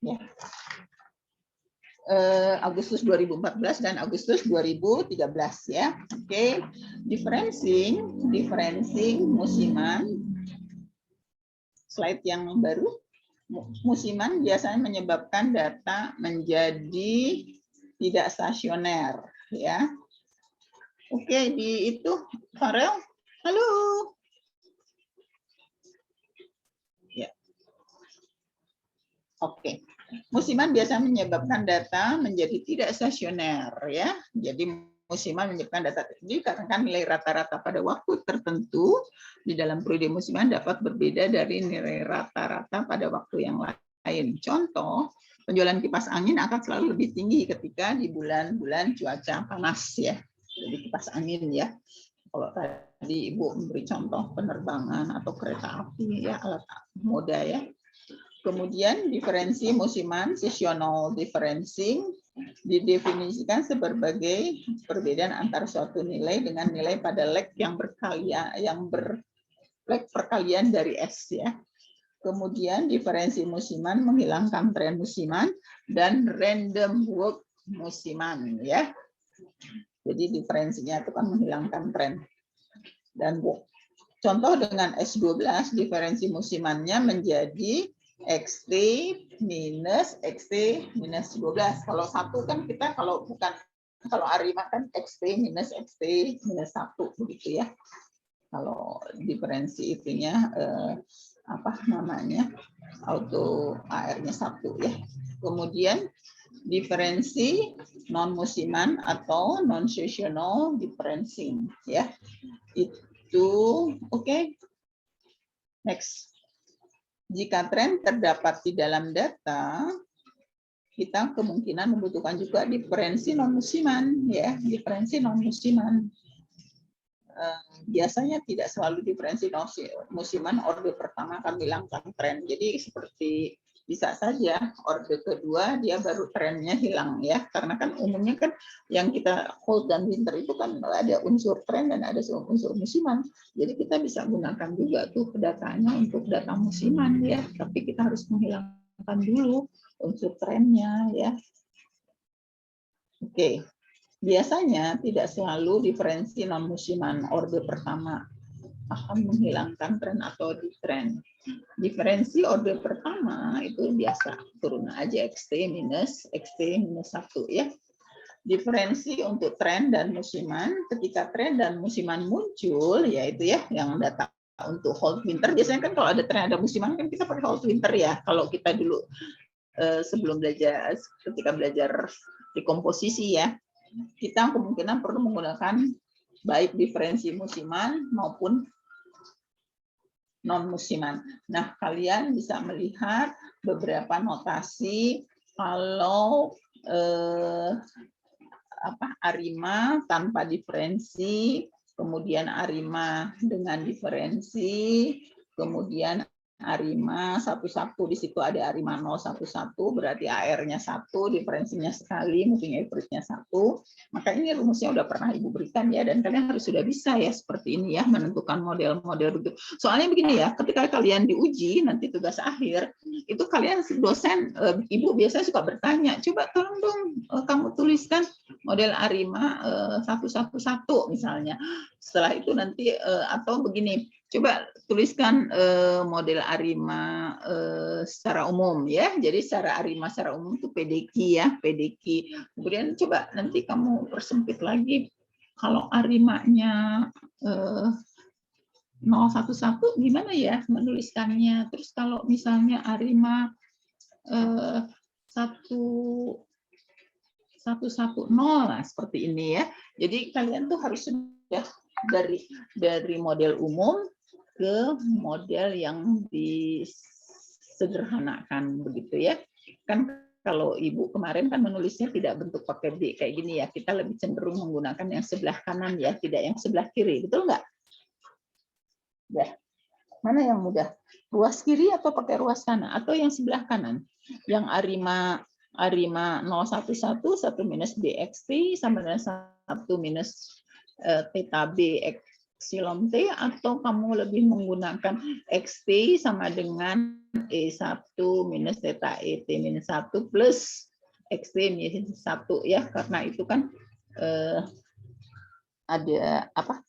Ya. Agustus 2014 dan Agustus 2013 ya. Oke. Differencing musiman. Slide yang baru. Musiman biasanya menyebabkan data menjadi tidak stasioner ya. Oke, di itu Farel. Halo. Ya. Oke. Musiman biasanya menyebabkan data menjadi tidak stasioner ya. Jadi musiman menyebabkan data dikarenakan nilai rata-rata pada waktu tertentu di dalam periode musiman dapat berbeda dari nilai rata-rata pada waktu yang lain. Contoh, penjualan kipas angin akan selalu lebih tinggi ketika di bulan-bulan cuaca panas ya. Jadi kipas angin ya. Kalau tadi Ibu memberi contoh penerbangan atau kereta api ya, alat moda ya. Kemudian diferensi musiman, seasonal differencing, didefinisikan sebagai perbedaan antara suatu nilai dengan nilai pada lag yang lag perkalian dari S ya. Kemudian diferensi musiman menghilangkan tren musiman dan random walk musiman ya. Jadi diferensinya itu kan menghilangkan tren. Dan contoh dengan S12 diferensi musimannya menjadi XT minus XT minus 12. Kalau satu kan kita kalau Arima kan XT minus XT minus 1 begitu ya. Kalau diferensi itunya auto AR-nya 1 ya. Kemudian diferensi non musiman atau non seasonal differencing ya. Itu oke. Next. Jika tren terdapat di dalam data, kita kemungkinan membutuhkan juga diferensi non musiman ya, diferensi non musiman. Biasanya tidak selalu diferensi non musiman orde pertama akan hilangkan tren. Jadi seperti bisa saja orde kedua dia baru trennya hilang ya, karena kan umumnya kan yang kita hold dan winter itu kan ada unsur tren dan ada unsur musiman. Jadi kita bisa gunakan juga tuh datanya untuk data musiman ya, tapi kita harus menghilangkan dulu unsur trennya ya. Oke. Biasanya tidak selalu diferensi non musiman orde pertama akan menghilangkan tren atau di tren. Diferensi orde pertama itu biasa turun aja XT minus 1 ya. Diferensi untuk tren dan musiman, ketika tren dan musiman muncul, yaitu ya yang data untuk hold winter. Biasanya kan kalau ada tren ada musiman kan kita pakai hold winter ya. Kalau kita dulu sebelum belajar, ketika belajar dekomposisi ya, kita kemungkinan perlu menggunakan baik diferensi musiman maupun non musiman. Nah, kalian bisa melihat beberapa notasi kalau Arima tanpa diferensi, kemudian Arima dengan diferensi, kemudian Arima 1-1, di situ ada Arima 0-1-1, berarti AR-nya 1, diferensinya sekali, moving average-nya 1. Maka ini rumusnya udah pernah Ibu berikan ya, dan kalian harus sudah bisa ya seperti ini ya, menentukan model-model begitu. Soalnya begini ya, ketika kalian diuji, nanti tugas akhir, itu kalian dosen, Ibu biasanya suka bertanya, coba tolong dong kamu tuliskan model Arima 1-1-1 misalnya. Setelah itu nanti, atau begini, coba tuliskan model Arima secara umum ya. Jadi secara Arima secara umum itu PDQ ya, PDQ. Kemudian coba nanti kamu persempit lagi. Kalau Arimanya 011 gimana ya menuliskannya? Terus kalau misalnya Arima 110 lah seperti ini ya. Jadi kalian tuh harus sudah dari model umum ke model yang disederhanakan begitu ya. Kan kalau Ibu kemarin kan menulisnya tidak bentuk pakai B kayak gini ya. Kita lebih cenderung menggunakan yang sebelah kanan ya, tidak yang sebelah kiri. Betul nggak? Ya. Mana yang mudah? Ruas kiri atau pakai ruas kanan? Atau yang sebelah kanan? Yang Arima 011 1 minus BXT sama dengan 1 minus theta B epsilon T, atau kamu lebih menggunakan XT sama dengan E1 minus theta ET minus 1 plus XT minus 1 ya, karena itu kan ada apa?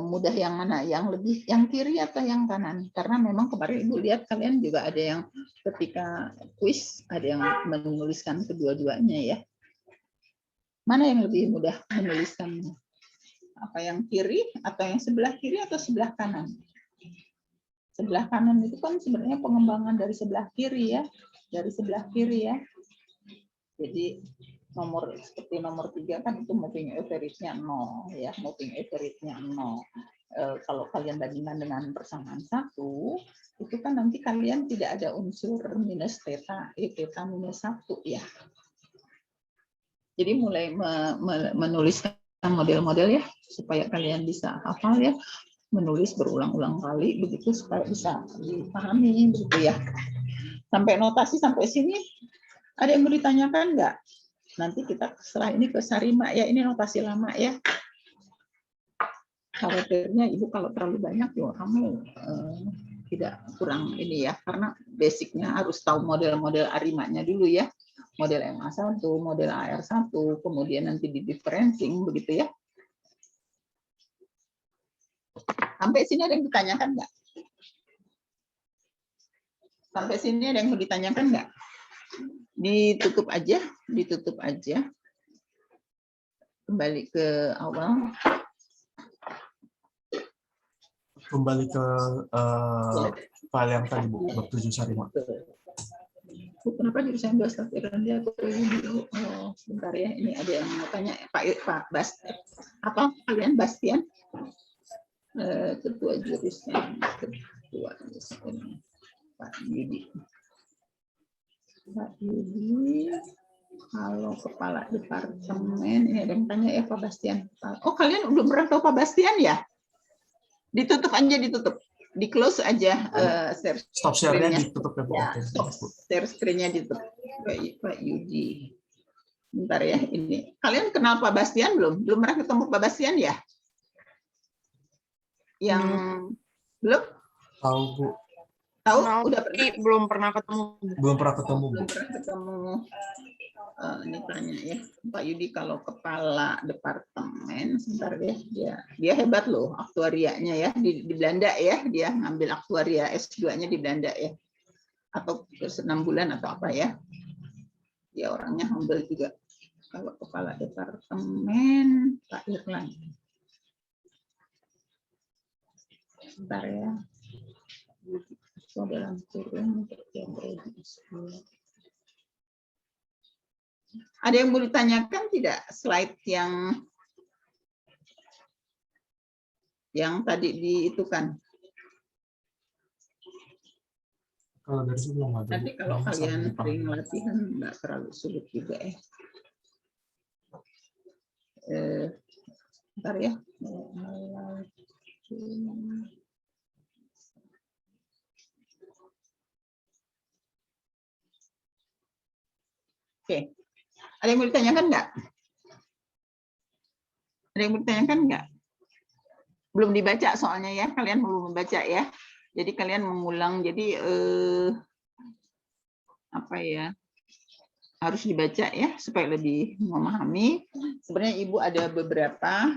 Mudah yang mana? Yang lebih yang kiri atau yang kanan? Karena memang kemarin Ibu lihat kalian juga ada yang ketika kuis ada yang menuliskan kedua-duanya ya. Mana yang lebih mudah menuliskannya? Apa yang kiri atau yang sebelah kiri atau sebelah kanan? Sebelah kanan itu kan sebenarnya pengembangan dari sebelah kiri ya, dari sebelah kiri ya. Jadi seperti nomor 3 kan itu moving average-nya 0 ya, moving average-nya 0. Kalau kalian bandingkan dengan persamaan 1, itu kan nanti kalian tidak ada unsur minus theta, theta minus 1 ya. Jadi mulai menuliskan model-model ya, supaya kalian bisa hafal ya, menulis berulang-ulang kali begitu supaya bisa dipahami begitu ya. Sampai notasi sampai sini ada yang mau ditanyakan nggak? Nanti kita setelah ini ke Sarima ya, ini notasi lama ya. Khawatirnya Ibu kalau terlalu banyak ya kamu tidak kurang ini ya, karena basicnya harus tahu model-model Arimanya dulu ya. model MA1, model AR1, kemudian nanti di differencing begitu ya. Sampai sini ada yang ditanyakan nggak? Sampai sini ada yang mau ditanyakan nggak? Ditutup aja, ditutup aja. Kembali ke awal. Kembali ke file yang tadi Bu, bab 7 Sarima. Bu, kenapa jurusan bahasa Irlandia? Oh, sebentar ya, ini ada yang mau tanya Pak Bastian. Apa kalian Bastian? Ketua jurusan, Pak Yudi. Pak Yudi, kalau kepala departemen, ini ada yang tanya ya Pak Bastian. Oh, kalian udah pernah tahu Pak Bastian ya? Ditutup aja, ditutup. Di close aja Stop share-nya ditutup ya Bu. Ya, share screen-nya ditutup. Pak Yudi. Bentar ya, ini. Kalian kenal Pak Bastian belum? Belum pernah ketemu Pak Bastian ya? Yang belum? Tahu Bu. Tahu? Kenal, Udah tapi pernah? belum pernah ketemu. Belum pernah ketemu Bu. Belum pernah ketemu. Ini tanya ya, Pak Yudi kalau kepala departemen, sebentar ya, dia hebat loh aktuarianya ya di Belanda ya, dia ngambil aktuaria S2-nya di Belanda ya, atau 6 bulan atau apa ya, dia orangnya humble juga. Kalau kepala departemen Pak Irlan, sebentar ya, dalam kurung ada yang mau ditanyakan tidak slide yang tadi diitukan? Kalau dari sini belum ada. Nanti kalau kalian sering latihan nggak terlalu sulit juga ya. Bentar ya. Oke. Ada yang mau ditanyakan nggak? Ada yang mau ditanyakan nggak? Belum dibaca soalnya ya, kalian belum membaca ya. Jadi kalian mengulang, jadi apa ya? Harus dibaca ya supaya lebih memahami. Sebenarnya Ibu ada beberapa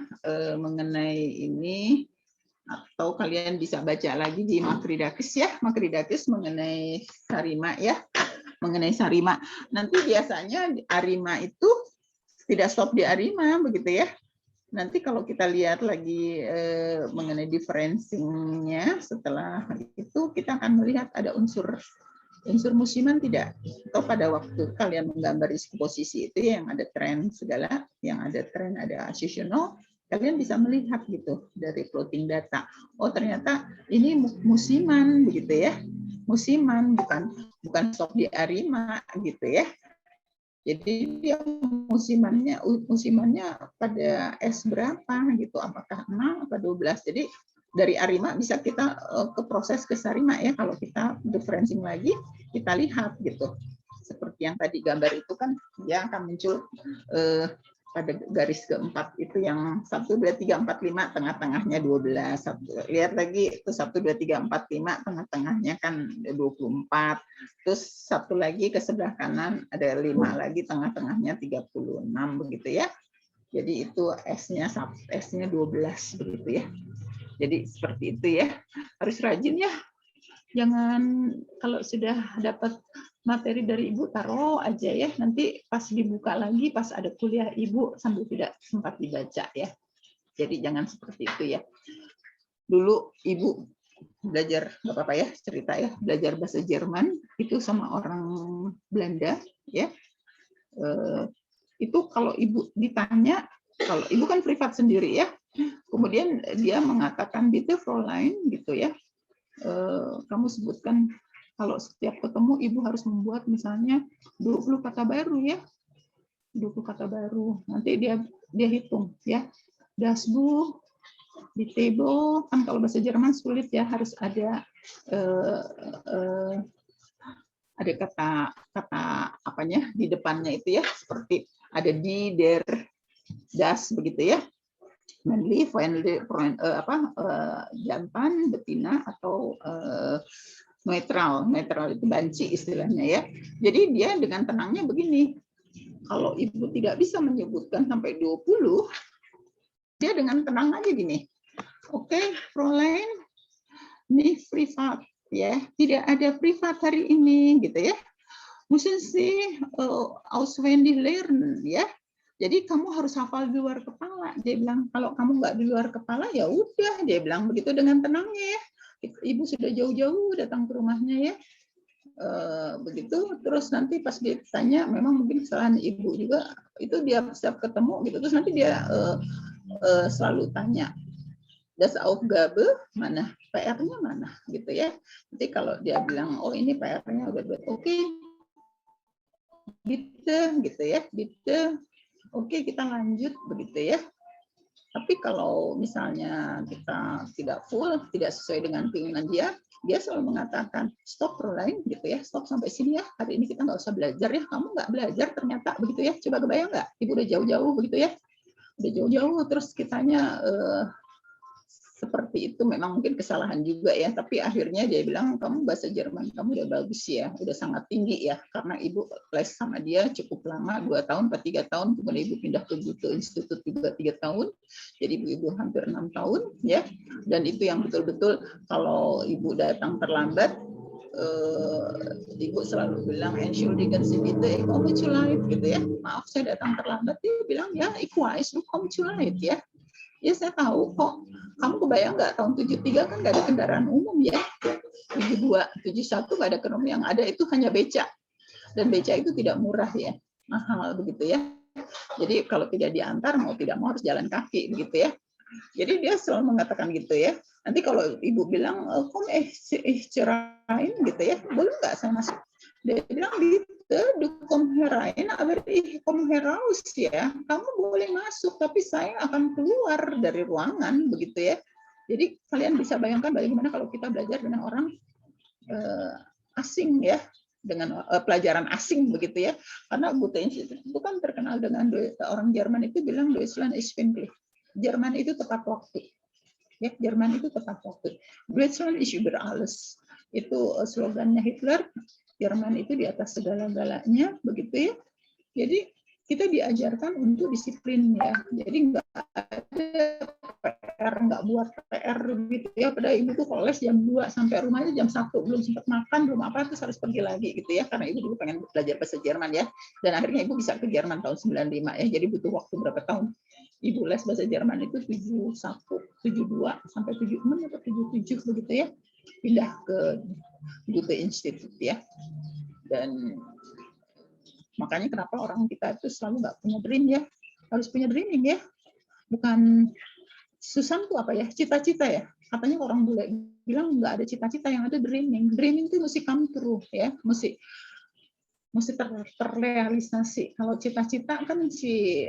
mengenai ini, atau kalian bisa baca lagi di Makridakis ya, Makridakis mengenai Sarima ya, mengenai Sarima. Nanti biasanya Arima itu tidak stop di Arima begitu ya. Nanti kalau kita lihat lagi mengenai differencing-nya, setelah itu kita akan melihat ada unsur musiman tidak, atau pada waktu kalian menggambar posisi itu yang ada tren segala, yang ada tren ada seasonal, kalian bisa melihat gitu dari floating data. Oh ternyata ini musiman begitu ya, musiman bukan stop di Arima gitu ya. Jadi dia musimannya pada S berapa gitu, apakah 6 atau 12. Jadi dari Arima bisa kita ke proses ke Sarima ya, kalau kita differencing lagi kita lihat gitu. Seperti yang tadi gambar itu kan dia akan muncul pada garis keempat itu yang 1, 2, 3, 4, 5, tengah-tengahnya 12. Lihat lagi itu 1, 2, 3, 4, 5, tengah-tengahnya kan 24. Terus satu lagi ke sebelah kanan ada 5 lagi, tengah-tengahnya 36 begitu ya. Jadi itu S-nya 12 begitu ya. Jadi seperti itu ya. Harus rajin ya. Jangan kalau sudah dapat materi dari Ibu taruh aja ya, nanti pas dibuka lagi pas ada kuliah Ibu sambil tidak sempat dibaca ya. Jadi jangan seperti itu ya. Dulu Ibu belajar, nggak apa-apa ya cerita ya, belajar bahasa Jerman itu sama orang Belanda ya. Itu kalau Ibu ditanya, kalau Ibu kan privat sendiri ya, kemudian dia mengatakan bitte Fräulein gitu ya, kamu sebutkan. Kalau setiap ketemu Ibu harus membuat misalnya 20 kata baru ya. 20 kata baru. Nanti dia hitung ya. Das Buch, di table, kan kalau bahasa Jerman sulit ya, harus ada kata apanya di depannya itu ya, seperti ada die, der, das begitu ya. Männlich, jantan, betina atau netral itu banci istilahnya ya. Jadi dia dengan tenangnya begini, kalau ibu tidak bisa menyebutkan sampai 20, dia dengan tenang aja gini, oke, Fräulein, ini privat ya, tidak ada privat hari ini gitu ya. Müssen Sie auswendig lernen ya. Jadi kamu harus hafal di luar kepala. Dia bilang kalau kamu nggak di luar kepala ya udah. Dia bilang begitu dengan tenangnya ya. Ibu sudah jauh-jauh datang ke rumahnya ya. Begitu. Terus nanti pas dia tanya, memang mungkin kesalahan ibu juga. Itu dia setiap ketemu gitu. Terus nanti dia selalu tanya, das Aufgabe mana? PR-nya mana? Gitu ya. Nanti kalau dia bilang oh ini PR-nya udah oke. Gitu ya. Gitu. Oke, kita lanjut begitu ya. Tapi kalau misalnya kita tidak full, tidak sesuai dengan keinginan dia selalu mengatakan stop Fräulein gitu ya, stop sampai sini ya. Hari ini kita nggak usah belajar ya. Kamu nggak belajar ternyata begitu ya. Coba kebayang nggak? Ibu udah jauh-jauh begitu ya. Udah jauh-jauh terus kitanya seperti itu, memang mungkin kesalahan juga ya, tapi akhirnya dia bilang kamu bahasa Jerman kamu udah bagus ya, udah sangat tinggi ya, karena ibu les sama dia cukup lama, 2 tahun atau 3 tahun, kemudian ibu pindah ke Goethe Institut juga 3 tahun, jadi ibu hampir 6 tahun ya, dan itu yang betul-betul kalau ibu datang terlambat, ibu selalu bilang entschuldigen Sie bitte, ich komme zu spät gitu ya, maaf saya datang terlambat, dia bilang ya ich weiß du kommst zu spät ya. Ya saya tahu kok. Kamu kebayang nggak tahun 73 kan nggak ada kendaraan umum ya. 72, 71 nggak ada kendaraan, yang ada itu hanya beca. Dan beca itu tidak murah ya, mahal begitu ya. Jadi kalau tidak diantar mau tidak mau harus jalan kaki begitu ya. Jadi dia selalu mengatakan gitu ya. Nanti kalau ibu bilang kom cerain gitu ya, boleh nggak saya masuk? Dia bilang bitte du komm herein, aber ich komm heraus ya. Kamu boleh masuk, tapi saya akan keluar dari ruangan begitu ya. Jadi kalian bisa bayangkan bagaimana kalau kita belajar dengan orang asing ya, dengan pelajaran asing begitu ya. Karena Goethe Institut itu kan terkenal dengan orang Jerman itu bilang Deutschland ist pünktlich. Jerman itu tepat waktu. Ya, Jerman itu tepat waktu. Deutschland ist über alles. Itu slogannya Hitler. Jerman itu di atas segala-galanya, begitu ya. Jadi kita diajarkan untuk disiplin ya. Jadi nggak ada PR, nggak buat PR gitu ya. Padahal ibu tuh kalau les jam 2 sampai rumahnya jam 1, belum sempat makan, belum apa, terus harus pergi lagi gitu ya. Karena ibu dulu pengen belajar bahasa Jerman ya. Dan akhirnya ibu bisa ke Jerman tahun 95 ya. Jadi butuh waktu berapa tahun? Ibu les bahasa Jerman itu 71, 72 sampai 76 atau 77 begitu ya. Pindah ke Goethe Institut ya. Dan makanya kenapa orang kita itu selalu nggak punya dream ya, harus punya dreaming ya. Bukan Susan tuh apa ya, cita-cita ya. Katanya orang bule bilang nggak ada cita-cita, yang ada dreaming. Dreaming itu mesti come true ya, mesti terrealisasi. Kalau cita-cita kan si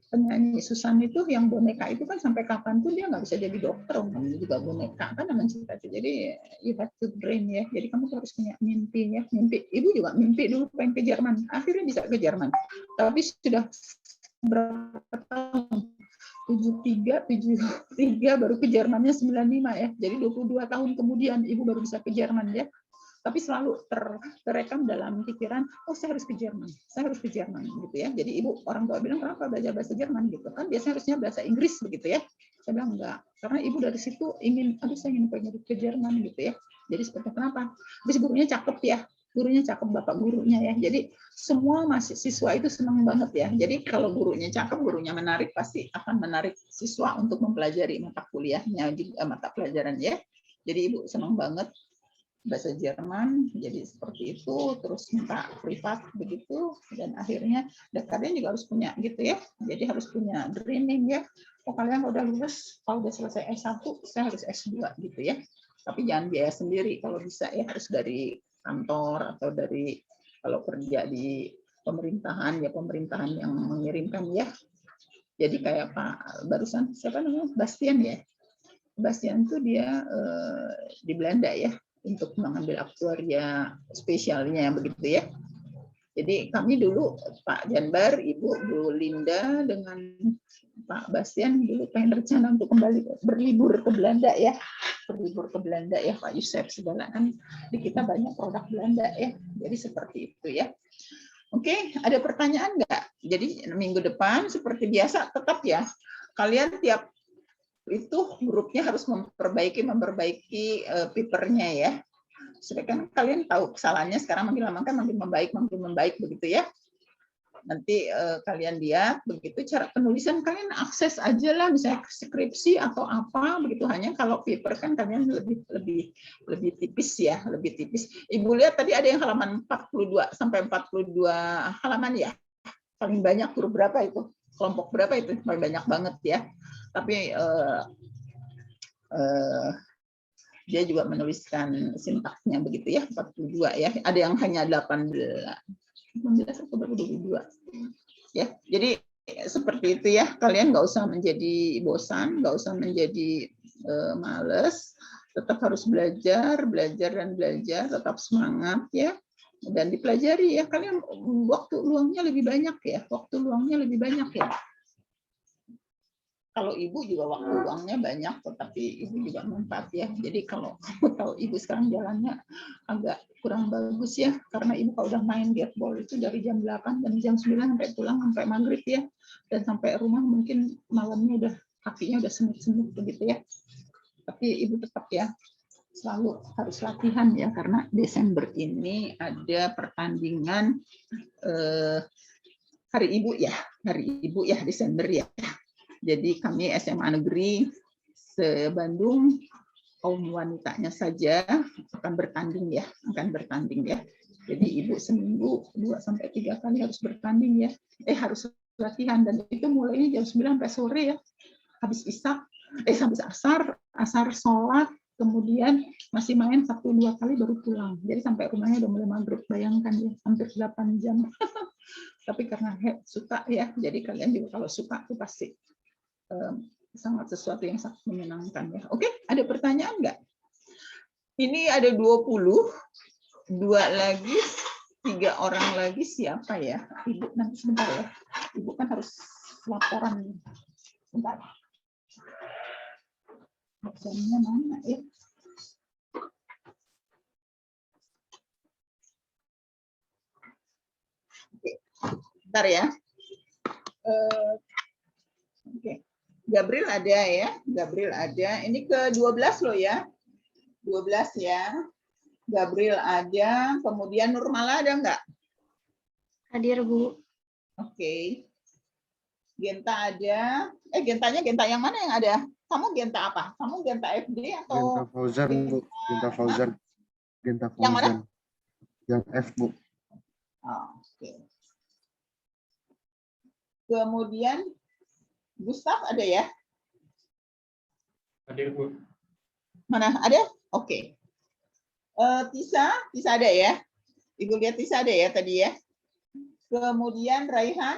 penyanyi Susan itu yang boneka itu kan sampai kapan tuh dia nggak bisa jadi dokter, namanya juga boneka kan namanya cita-cita. Jadi you have to dream ya. Jadi kamu harus punya mimpi ya. Mimpi. Ibu juga mimpi dulu pengen ke Jerman. Akhirnya bisa ke Jerman. Tapi sudah berapa tahun? 73 baru ke Jermannya 95 ya. Jadi 22 tahun kemudian ibu baru bisa ke Jerman ya. Tapi selalu terekam dalam pikiran, oh saya harus ke Jerman gitu ya. Jadi ibu orang tua bilang kenapa belajar bahasa Jerman gitu kan, biasanya harusnya bahasa Inggris begitu ya. Saya bilang enggak, karena ibu dari situ ingin, saya ingin pengen ke Jerman gitu ya. Jadi seperti kenapa? Habis gurunya cakep ya, bapak gurunya ya. Jadi semua mahasiswa itu senang banget ya. Jadi kalau gurunya cakep, gurunya menarik, pasti akan menarik siswa untuk mempelajari mata kuliahnya juga, mata pelajaran ya. Jadi ibu senang banget bahasa Jerman, jadi seperti itu, terus minta privat begitu, dan akhirnya kalian juga harus punya gitu ya, jadi harus punya dreaming ya. Oh kalian udah lulus, kalau udah selesai S1, saya harus S2 gitu ya. Tapi jangan biaya sendiri kalau bisa ya, harus dari kantor atau dari kalau kerja di pemerintahan ya, pemerintahan yang mengirimkan ya. Jadi kayak Pak barusan siapa namanya, Bastian ya. Bastian tuh dia di Belanda ya, untuk mengambil aktuaria spesialnya begitu ya. Jadi kami dulu Pak Janbar, Ibu Bu Linda dengan Pak Bastian dulu pengen rencana untuk kembali berlibur ke Belanda ya. Berlibur ke Belanda ya Pak Yusef, segala kan di kita banyak produk Belanda ya. Jadi seperti itu ya. Oke, ada pertanyaan nggak? Jadi minggu depan seperti biasa tetap ya. Kalian tiap itu grupnya harus memperbaiki papernya ya. Supaya kan kalian tahu kesalahannya sekarang makin membaik begitu ya. Nanti kalian lihat begitu cara penulisan, kalian akses aja lah misalnya skripsi atau apa begitu. Hanya kalau paper kan kalian lebih tipis ya, lebih tipis. Ibu lihat tadi ada yang halaman 42 sampai 42 halaman ya. Paling banyak huruf berapa itu? Kelompok berapa itu? Paling banyak banget ya. Tapi dia juga menuliskan sintaksnya begitu ya, 42 ya. Ada yang hanya 18 atau 22 ya. Jadi seperti itu ya, kalian nggak usah menjadi bosan, nggak usah menjadi males, tetap harus belajar dan belajar, tetap semangat ya, dan dipelajari ya. Kalian waktu luangnya lebih banyak ya, Kalau ibu juga waktu luangnya banyak, tetapi ibu juga manfaat ya. Jadi kalau kamu tahu ibu sekarang jalannya agak kurang bagus ya, karena ibu kalau udah main gateball itu dari jam 8 dan jam 9 sampai pulang sampai maghrib ya, dan sampai rumah mungkin malamnya udah kakinya udah semut-semut begitu ya. Tapi ibu tetap ya selalu harus latihan ya, karena Desember ini ada pertandingan hari ibu ya Desember ya. Jadi kami SMA Negeri se-Bandung kaum wanitanya saja akan bertanding ya. Jadi ibu seminggu 2-3 kali harus bertanding ya. Harus latihan, dan itu mulainya jam 9 sampai sore ya. Habis habis asar sholat, kemudian masih main 1-2 kali baru pulang. Jadi sampai rumahnya udah mulai maghrib, bayangkan ya, hampir 8 jam. Tapi karena suka ya, jadi kalian juga kalau suka itu pasti sangat sesuatu yang sangat menyenangkan ya. Oke, ada pertanyaan nggak? Ini ada 20, 2 lagi, 3 orang lagi, siapa ya? Ibu nanti sebentar ya. Ibu kan harus laporan. Sebentar. Bacanya mana ya? Oke, bentar ya. Oke. Gabriel ada ya, Ini ke-12 loh ya. 12 ya. Gabriel ada, kemudian Nurmala ada nggak? Hadir, Bu. Oke. Genta ada. Genta yang mana yang ada? Kamu Genta apa? Kamu Genta FD atau? Genta Fauzan, Bu. Genta Fauzan. Yang mana? Yang F, Bu. Oh, oke. Kemudian Gustaf ada ya? Hadir, Bu. Mana? Ada? Oke. Tisa ada ya? Ibu lihat Tisa ada ya tadi ya? Kemudian Raihan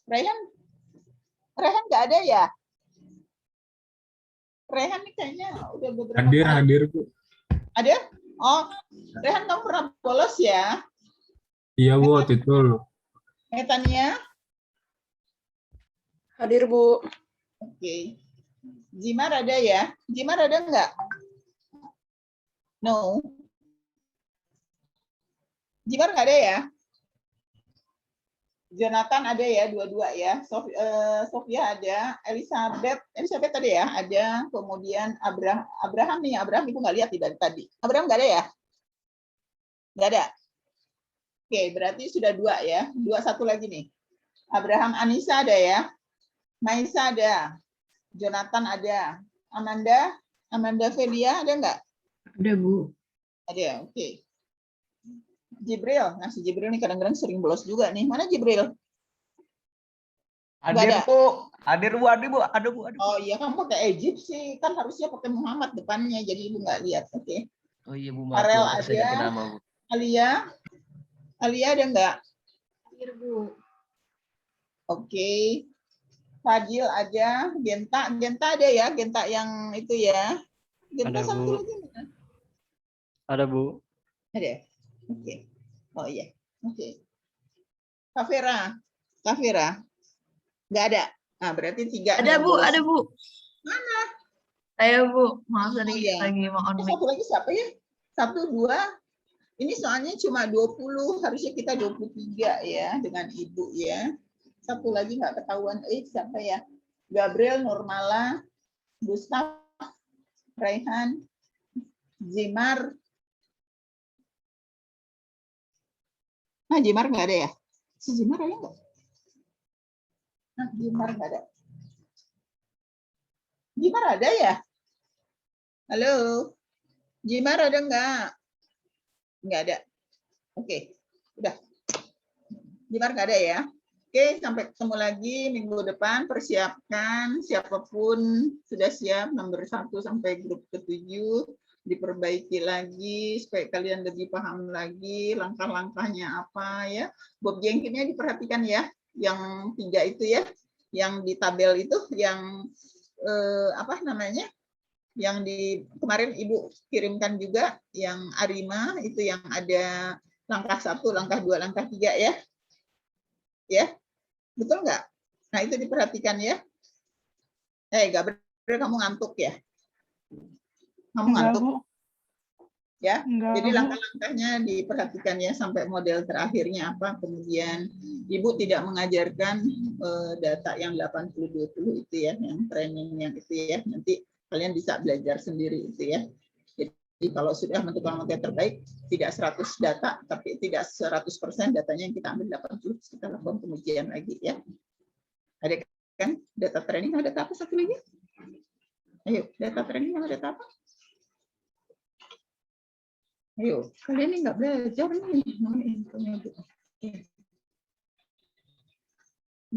nggak ada ya? Raihan nih kayaknya udah beberapa kali. Hadir, Bu. Ada? Oh, Raihan kamu pernah bolos ya? Iya, Bu, waktu itu. Tania? Hadir, Bu. Oke. Jimar ada ya? Jimar ada nggak? No. Jimar nggak ada ya? Jonathan ada ya, 2 ya. Sofia ada, Elizabeth ada ya, ada. Kemudian Abraham Ibu nggak lihat dari tadi. Abraham nggak ada ya? Nggak ada. Oke, berarti sudah 2 ya. 1 lagi nih. Abraham Anissa ada ya. Maisa ada. Jonathan ada. Amanda Felia ada nggak? Ada, Bu. Ada, oke. Jibril, si Jibril nih kadang-kadang sering bolos juga nih. Mana Jibril? Hadir, Bu. Hadir, Bu. Ada, Bu. Oh iya, kamu pakai Egypt sih. Kan harusnya pakai Muhammad depannya, jadi Ibu nggak lihat. Oke. Oh iya, Bu. Farel ada. Nama, Bu. Alia ada nggak? Hadir, Bu. Oke. Fadil ada. Genta ada ya? Genta yang itu ya? Genta Ada, satu Bu. lagi mana? Ada, Bu. Ada. Oke. Oh iya. Oke. Kavera. Nggak ada. Nah, berarti 3. Ada Bu, ada Bu. Mana? Saya Bu, maaf tadi iya. lagi mau on mic. Satu lagi siapa ya? 1, 2. Ini soalnya cuma 20, harusnya kita 23 ya dengan Ibu ya. Satu lagi nggak ketahuan. Siapa ya? Gabriel, Nurmala, Gustaf, Raihan, Jimar. Nah, Jimar nggak ada ya? Si Jimar ada nggak? Nah, Jimar nggak ada. Jimar ada ya? Halo? Jimar ada nggak? Nggak ada. Oke, udah. Jimar nggak ada ya? Oke, sampai ketemu lagi minggu depan. Persiapkan siapapun sudah siap nomor 1 sampai grup ke-7. Diperbaiki lagi supaya kalian lebih paham lagi langkah-langkahnya apa ya. Bob Jenkins-nya diperhatikan ya. Yang 3 itu ya. Yang di tabel itu yang apa namanya? Yang di kemarin Ibu kirimkan juga yang Arima itu yang ada langkah 1, langkah 2, langkah 3 ya. Ya. Betul nggak? Nah, itu diperhatikan ya. Gabriel, kamu ngantuk ya? Kamu ngantuk? Bu. Ya. Enggak, Jadi Bu. langkah-langkahnya diperhatikan ya sampai model terakhirnya apa. Kemudian Ibu tidak mengajarkan data yang 80-20 itu ya, yang training yang itu ya. Nanti kalian bisa belajar sendiri itu ya. Jadi kalau sudah menentukan model terbaik, tidak 100 data, tapi tidak 100% datanya yang kita ambil 80, kita lakukan pengujian lagi ya. Ada kan data training, ada apa satu lagi? Ayo, data training ada apa? Ayo, kalian ini nggak belajar nih.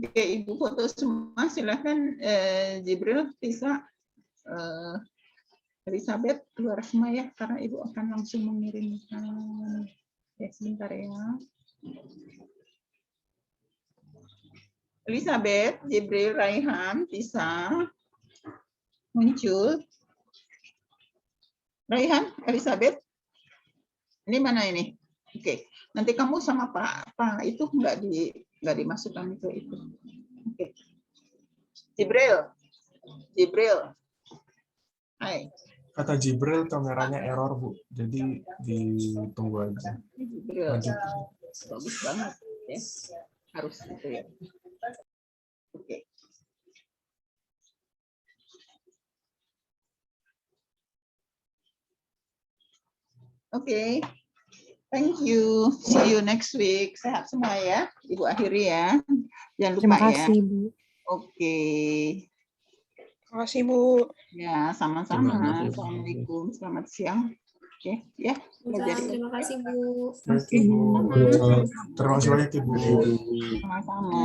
Oke, Ibu foto semua, silahkan Jibril bisa Elizabeth keluar semua ya, karena Ibu akan langsung mengirimkan. Ya, sebentar ya. Elizabeth, Jibril, Raihan, bisa muncul. Raihan, Elizabeth, ini mana ini? Oke, nanti kamu sama Pak itu nggak dimasukkan ke itu. Oke. Jibril. Hai. Kata Jibril kameranya error, Bu. Jadi ditunggu aja. Jibril. Lanjut. Bagus banget ya. Harus itu ya. Oke. Oke. Thank you. See you next week. Sehat semua ya. Ibu akhiri ya. Jangan lupa Terima ya. kasih, Bu. Oke. Terima kasih, Bu. Ya, sama-sama. Assalamualaikum. Selamat siang. Oke, ya. Belajar. Terima kasih Bu. Baik, Ibu. Terima kasih banyak, Ibu. Sama-sama.